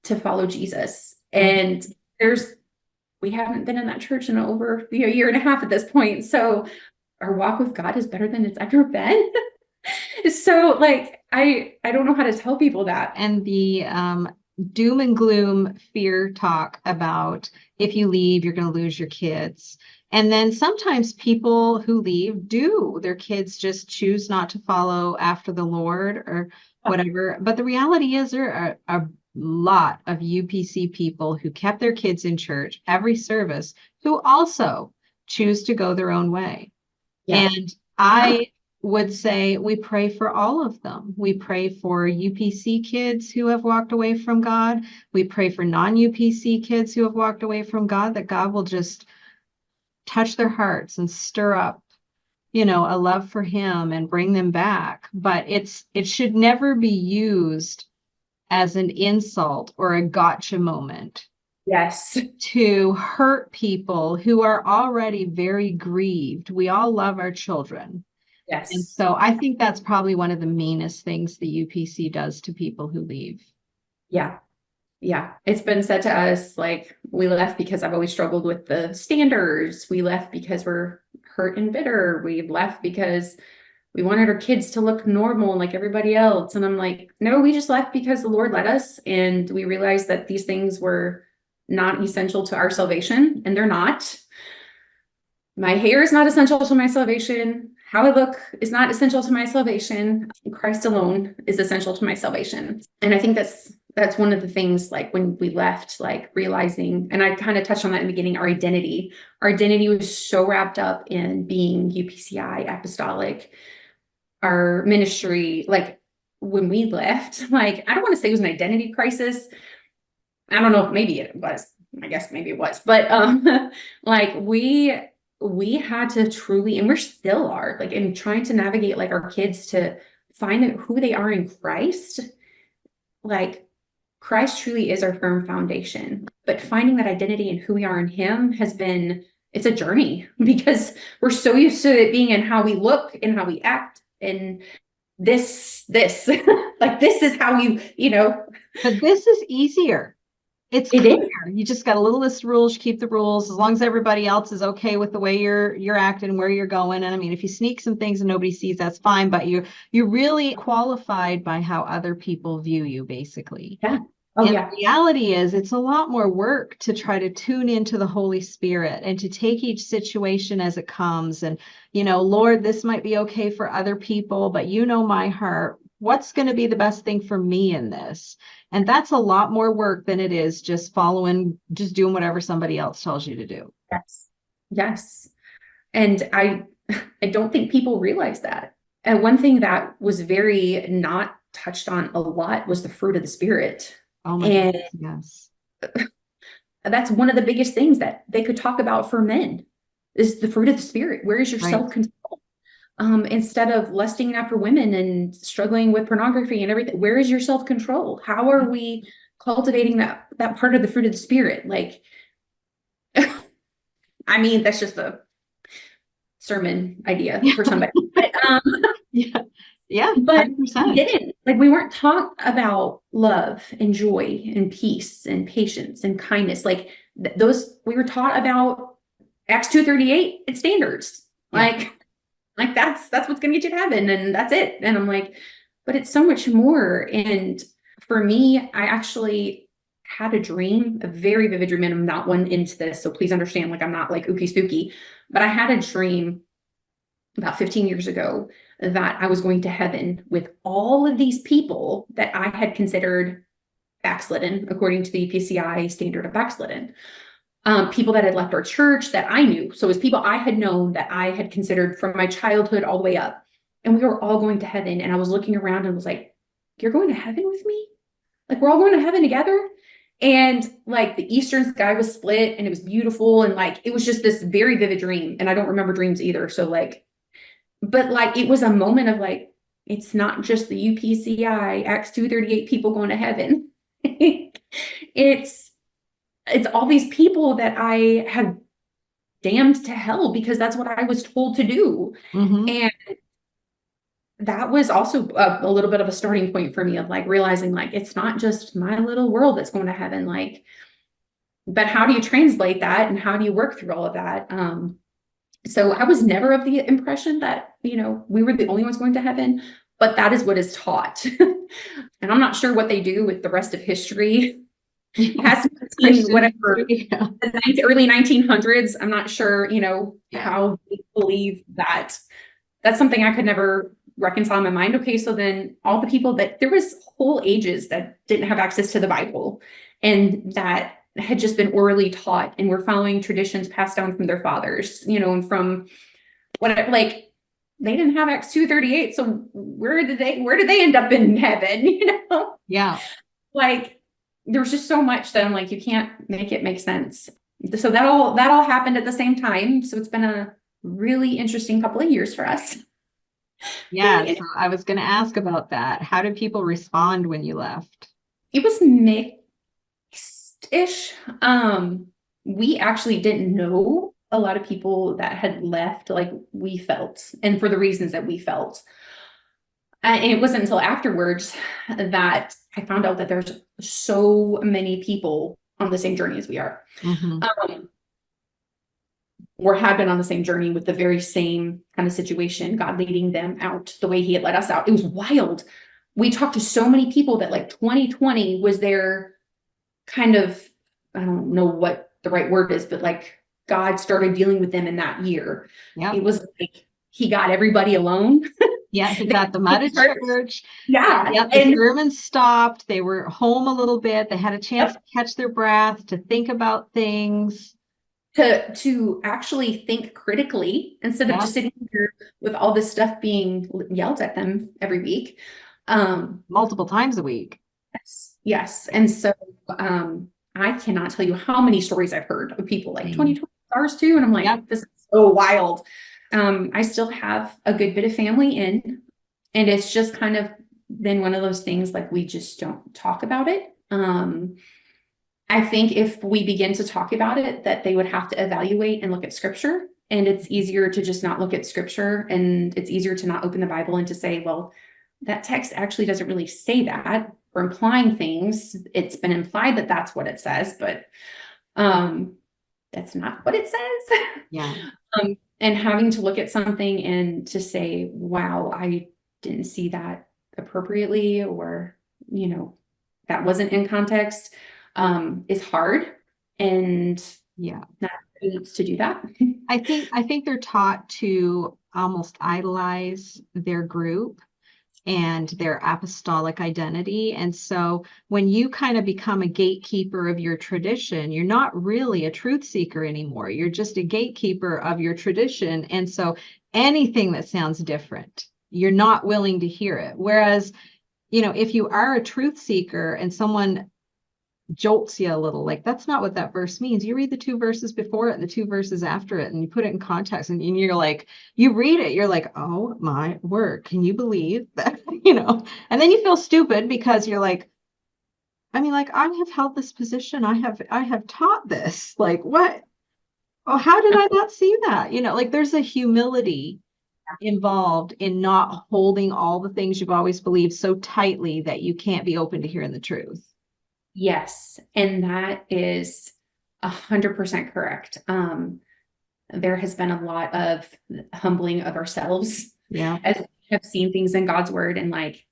S2: to follow Jesus. And we haven't been in that church in over a year and a half at this point. So our walk with God is better than it's ever been. So, like, I don't know how to tell people that.
S1: And the doom and gloom fear talk about, if you leave, you're going to lose your kids. And then sometimes people who leave their kids just choose not to follow after the Lord or whatever. But the reality is, there are a lot of UPC people who kept their kids in church every service, who also choose to go their own way. Yeah. And I would say we pray for all of them. We pray for UPC kids who have walked away from God. We pray for non-UPC kids who have walked away from God, that God will just touch their hearts and stir up a love for him and bring them back. But it should never be used as an insult or a gotcha moment
S2: Yes.
S1: to hurt people who are already very grieved. We all love our children. And
S2: Yes.
S1: so I think that's probably one of the meanest things the UPC does to people who leave.
S2: Yeah. Yeah. It's been said to us, like, we left because I've always struggled with the standards. We left because we're hurt and bitter. We left because we wanted our kids to look normal like everybody else. And I'm like, no, we just left because the Lord led us. And we realized that these things were not essential to our salvation, and they're not. My hair is not essential to my salvation. How I look is not essential to my salvation. Christ alone is essential to my salvation. And I think that's one of the things, like, when we left, like, realizing, and I kind of touched on that in the beginning, our identity was so wrapped up in being UPCI apostolic, our ministry. Like, when we left, like, I don't want to say it was an identity crisis. I don't know if maybe it was, I guess maybe it was, but like, we had to truly, and we're still are, like, in trying to navigate, like, our kids to find out who they are in Christ. Like, Christ truly is our firm foundation, but finding that identity and who we are in him it's a journey, because we're so used to it being in how we look and how we act, and this like, this is how
S1: But this is easier. It's
S2: it
S1: clear.
S2: is.
S1: You just got a little list of rules, you keep the rules, as long as everybody else is okay with the way you're acting, where you're going. And I mean, if you sneak some things and nobody sees, that's fine, but you're really qualified by how other people view you, basically.
S2: Yeah. Oh,
S1: And
S2: yeah.
S1: the reality is, it's a lot more work to try to tune into the Holy Spirit and to take each situation as it comes. And, Lord, this might be okay for other people, but my heart. What's going to be the best thing for me in this? And that's a lot more work than it is just doing whatever somebody else tells you to do.
S2: Yes. Yes. And I don't think people realize that. And one thing that was very not touched on a lot was the fruit of the Spirit.
S1: Oh my
S2: And
S1: goodness,
S2: yes. That's one of the biggest things that they could talk about for men, is the fruit of the Spirit. Where is your
S1: right.
S2: self-control? Instead of lusting after women and struggling with pornography and everything, where is your self-control? How are we cultivating that part of the fruit of the Spirit? Like, I mean, that's just a sermon idea for somebody. But,
S1: yeah,
S2: but
S1: 100%.
S2: we didn't. Like, we weren't taught about love and joy and peace and patience and kindness. Like, we were taught about Acts 2:38 and standards.
S1: Yeah.
S2: Like that's what's gonna get you to heaven, and that's it. And I'm like, but it's so much more. And for me, I actually had a dream, a very vivid dream, and I'm not one into this, so please understand, like, I'm not like ooky spooky, but I had a dream about 15 years ago that I was going to heaven with all of these people that I had considered backslidden, according to the UPCI standard of backslidden. People that had left our church that I knew. So it was people I had known that I had considered from my childhood all the way up. And we were all going to heaven. And I was looking around and was like, you're going to heaven with me? Like, we're all going to heaven together? And like, the eastern sky was split and it was beautiful. And like, it was just this very vivid dream. And I don't remember dreams either. So like, but like, it was a moment of like, it's not just the UPCI Acts 2:38 people going to heaven. It's all these people that I had damned to hell because that's what I was told to do.
S1: Mm-hmm.
S2: And that was also a little bit of a starting point for me of like realizing, like, it's not just my little world that's going to heaven. Like, but how do you translate that and how do you work through all of that? So I was never of the impression that, we were the only ones going to heaven, but that is what is taught. And I'm not sure what they do with the rest of history. Has been whatever, the early 1900s. I'm not sure, how they believe that. That's something I could never reconcile in my mind. Okay, so then all the people there was whole ages that didn't have access to the Bible and that had just been orally taught and were following traditions passed down from their fathers, and from whatever, like, they didn't have Acts 2:38. So where did they end up in heaven?
S1: Yeah.
S2: Like, there was just so much that I'm like, you can't make it make sense. So that all happened at the same time. So it's been a really interesting couple of years for us.
S1: Yeah, so I was going to ask about that. How did people respond when you left?
S2: It was mixed-ish. We actually didn't know a lot of people that had left like we felt, and for the reasons that we felt. And it wasn't until afterwards that I found out that there's so many people on the same journey as we are. Or had been on the same journey with the very same kind of situation, God leading them out the way he had let us out. It was wild. We talked to so many people that like 2020 was their kind of, I don't know what the right word is, but like God started dealing with them in that year.
S1: Yeah.
S2: It was like he got everybody alone.
S1: Yeah, he got them out of church.
S2: Yeah.
S1: Yep, the sermon stopped. They were home a little bit. They had a chance to catch their breath, to think about things.
S2: To actually think critically instead of just sitting here with all this stuff being yelled at them every week.
S1: Multiple times a week.
S2: Yes. And so I cannot tell you how many stories I've heard of people like 2020 ours too. And I'm like, this is so wild. I still have a good bit of family in, and it's just kind of been one of those things like we just don't talk about it. I think if we begin to talk about it, that they would have to evaluate and look at scripture. And it's easier to just not look at scripture, and it's easier to not open the Bible and to say, well, that text actually doesn't really say that. We're implying things. It's been implied that that's what it says, but that's not what it says.
S1: Yeah.
S2: And having to look at something and to say, wow, I didn't see that appropriately, or, you know, that wasn't in context. Is hard, and not everybody needs to do that.
S1: I think they're taught to almost idolize their group and their apostolic identity. And so when you kind of become a gatekeeper of your tradition, you're not really a truth seeker anymore. You're just a gatekeeper of your tradition. And so anything that sounds different, you're not willing to hear it. Whereas, you know, if you are a truth seeker and someone jolts you a little, like, that's not what that verse means. You read the 2 verses before it and the 2 verses after it, and you put it in context, and you're like, you read it, you're like, oh my word, can you believe that? You know, and then you feel stupid because you're like, I mean, like, I have held this position, I have taught this, like, what? Oh, how did I not see that? You know, like, there's a humility involved in not holding all the things you've always believed so tightly that you can't be open to hearing the truth.
S2: Yes. And that is 100% correct. There has been a lot of humbling of ourselves.
S1: Yeah.
S2: As we have seen things in God's word, and like,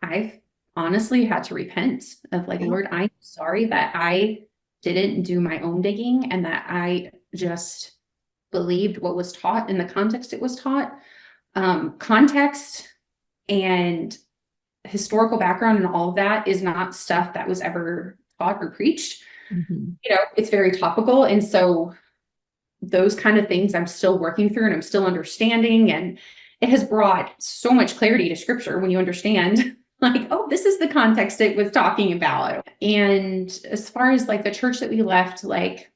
S2: I've honestly had to repent of like, Lord, I'm sorry that I didn't do my own digging, and that I just believed what was taught in the context it was taught. Context and historical background and all of that is not stuff that was ever taught or preached. You know, it's very topical. And so those kind of things I'm still working through, and I'm still understanding. And it has brought so much clarity to scripture when you understand, like, oh, this is the context it was talking about. And as far as like the church that we left, like,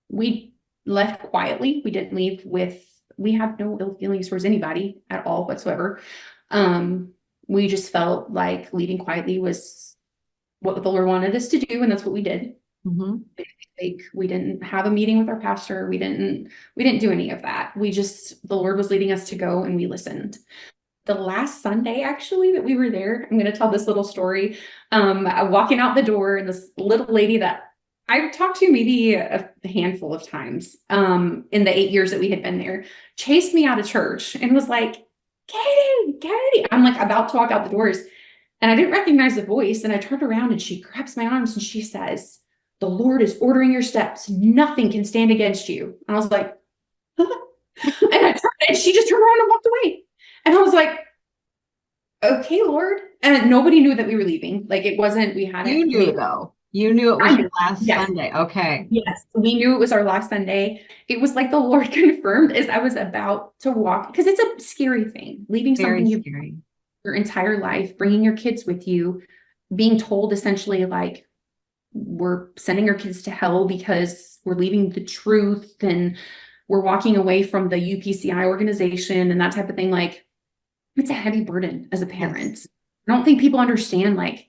S2: we left quietly. We didn't leave we have no ill feelings towards anybody at all whatsoever. We just felt like leaving quietly was what the Lord wanted us to do, and that's what we did. Like, we didn't have a meeting with our pastor. We didn't do any of that. The Lord was leading us to go, and we listened. The last Sunday, actually, that we were there, I'm going to tell this little story. Walking out the door, and this little lady that I talked to maybe a handful of times in the 8 years that we had been there, chased me out of church and was like, Katie. I'm like about to walk out the doors, and I didn't recognize the voice. And I turned around, and she grabs my arms, and she says, "The Lord is ordering your steps. Nothing can stand against you." And I was like, and she just turned around and walked away. And I was like, okay, Lord. And nobody knew that we were leaving. Like, it wasn't, we hadn't.
S1: You knew though. You knew it was your last Sunday. Okay.
S2: Yes, we knew it was our last Sunday. It was like the Lord confirmed as I was about to walk, because it's a scary thing, leaving something you've done your entire life, bringing your kids with you, being told essentially like, we're sending our kids to hell because we're leaving the truth, and we're walking away from the UPCI organization and that type of thing. Like, it's a heavy burden as a parent.
S1: Yes.
S2: I don't think people understand, like,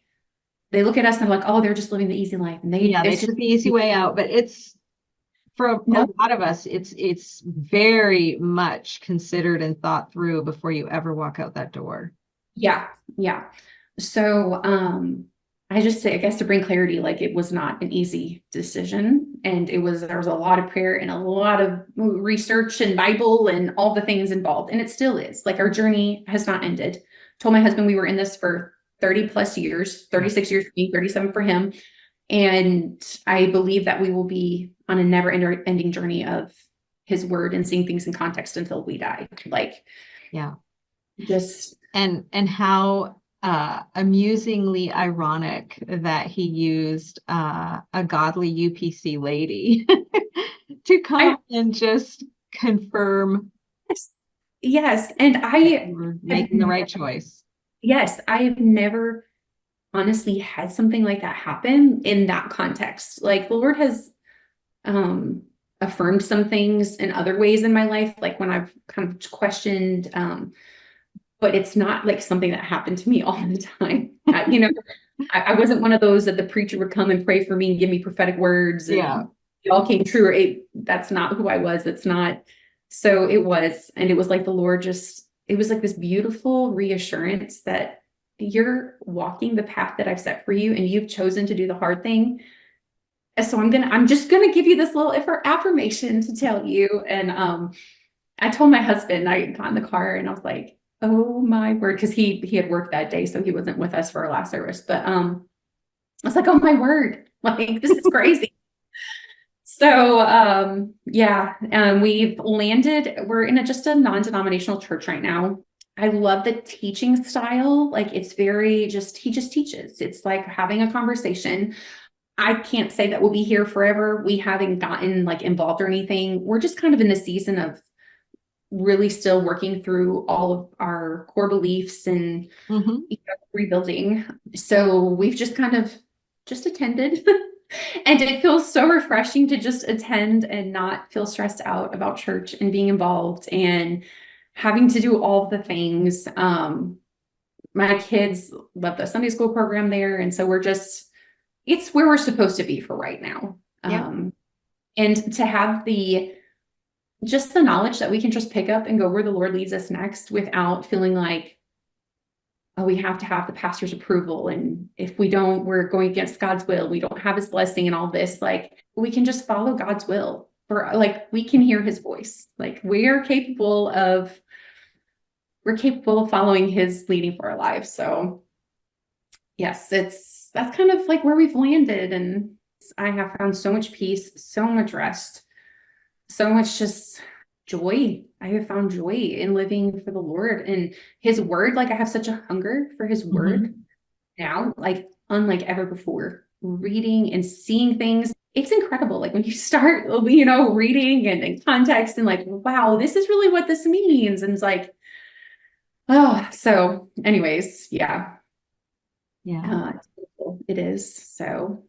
S2: they look at us and they're like, oh, they're just living the easy life. And
S1: They
S2: it's
S1: took
S2: just,
S1: the easy way out, but it's for a
S2: no,
S1: lot of us, it's very much considered and thought through before you ever walk out that door.
S2: yeah, yeah. So, I just say, I guess to bring clarity, like, it was not an easy decision, and there was a lot of prayer and a lot of research and Bible and all the things involved. And it still is, like, our journey has not ended. Told my husband we were in this for 30 plus years, 36 years for me, 37 for him. And I believe that we will be on a never ending journey of his word and seeing things in context until we die. Like,
S1: Yeah.
S2: just,
S1: And how amusingly ironic that he used a godly UPC lady to come and just confirm
S2: yes. And
S1: we're making the right choice.
S2: yes, I have never honestly had something like that happen in that context. Like, the Lord has affirmed some things in other ways in my life, like when I've kind of questioned, but it's not like something that happened to me all the time. I wasn't one of those that the preacher would come and pray for me and give me prophetic words and
S1: Yeah.
S2: it all came true. That's not who I was. It's not. So it was like the Lord it was like this beautiful reassurance that you're walking the path that I've set for you and you've chosen to do the hard thing. And so I'm just gonna give you this little affirmation to tell you. And I told my husband, I got in the car and I was like, oh my word, because he had worked that day, so he wasn't with us for our last service. But I was like, oh my word, like, this is crazy. So we've landed, we're in just a non-denominational church right now. I love the teaching style. Like, it's very he just teaches. It's like having a conversation. I can't say that we'll be here forever. We haven't gotten like involved or anything. We're just kind of in the season of really still working through all of our core beliefs and rebuilding. So we've just kind of just attended and it feels so refreshing to just attend and not feel stressed out about church and being involved and having to do all the things. My kids love the Sunday school program there. And so it's where we're supposed to be for right now.
S1: Yeah.
S2: And to have just the knowledge that we can just pick up and go where the Lord leads us next without feeling like, oh, we have to have the pastor's approval. And if we don't, we're going against God's will. We don't have his blessing and all this. Like, we can just follow God's will we can hear his voice. Like, we're capable of following his leading for our lives. So yes, that's kind of like where we've landed. And I have found so much peace, so much rest, so much just joy. I have found joy in living for the Lord and his word. Like, I have such a hunger for his word now, like unlike ever before, reading and seeing things. It's incredible. Like, when you start, reading and in context and like, wow, this is really what this means. And it's like, oh, so anyways, yeah.
S1: Yeah.
S2: It is. So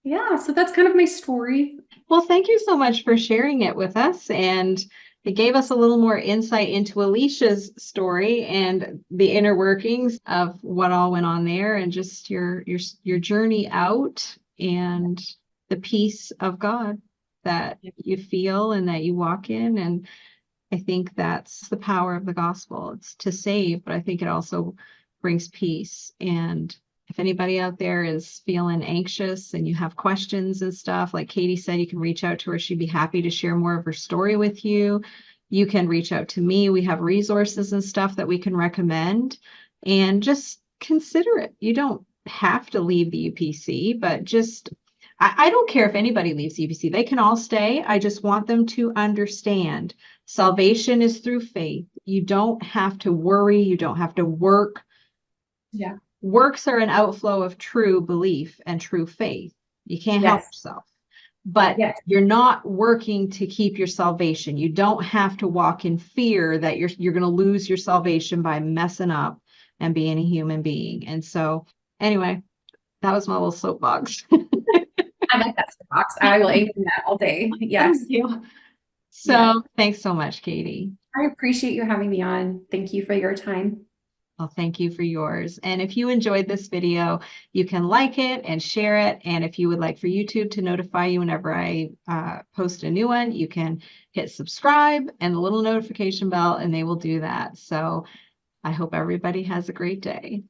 S2: yeah, so that's kind of my story.
S1: Well, thank you so much for sharing it with us. And it gave us a little more insight into Alicia's story and the inner workings of what all went on there and just your journey out and the peace of God that you feel and that you walk in. And I think that's the power of the gospel. It's to save, but I think it also brings peace. And if anybody out there is feeling anxious and you have questions and stuff, like Katie said, you can reach out to her. She'd be happy to share more of her story with you. You can reach out to me. We have resources and stuff that we can recommend, and just consider it. You don't have to leave the UPC, but I don't care if anybody leaves UPC. They can all stay. I just want them to understand salvation is through faith. You don't have to worry. You don't have to work.
S2: Yeah.
S1: Works are an outflow of true belief and true faith. You can't help yourself. But you're not working to keep your salvation. You don't have to walk in fear that you're going to lose your salvation by messing up and being a human being. And so anyway, that was my little soapbox.
S2: I like that soapbox. I will aim for that all day. Yes.
S1: Thank you. So thanks so much, Katie.
S2: I appreciate you having me on. Thank you for your time.
S1: Well, thank you for yours. And if you enjoyed this video, you can like it and share it. And if you would like for YouTube to notify you whenever I post a new one, you can hit subscribe and the little notification bell, and they will do that. So I hope everybody has a great day.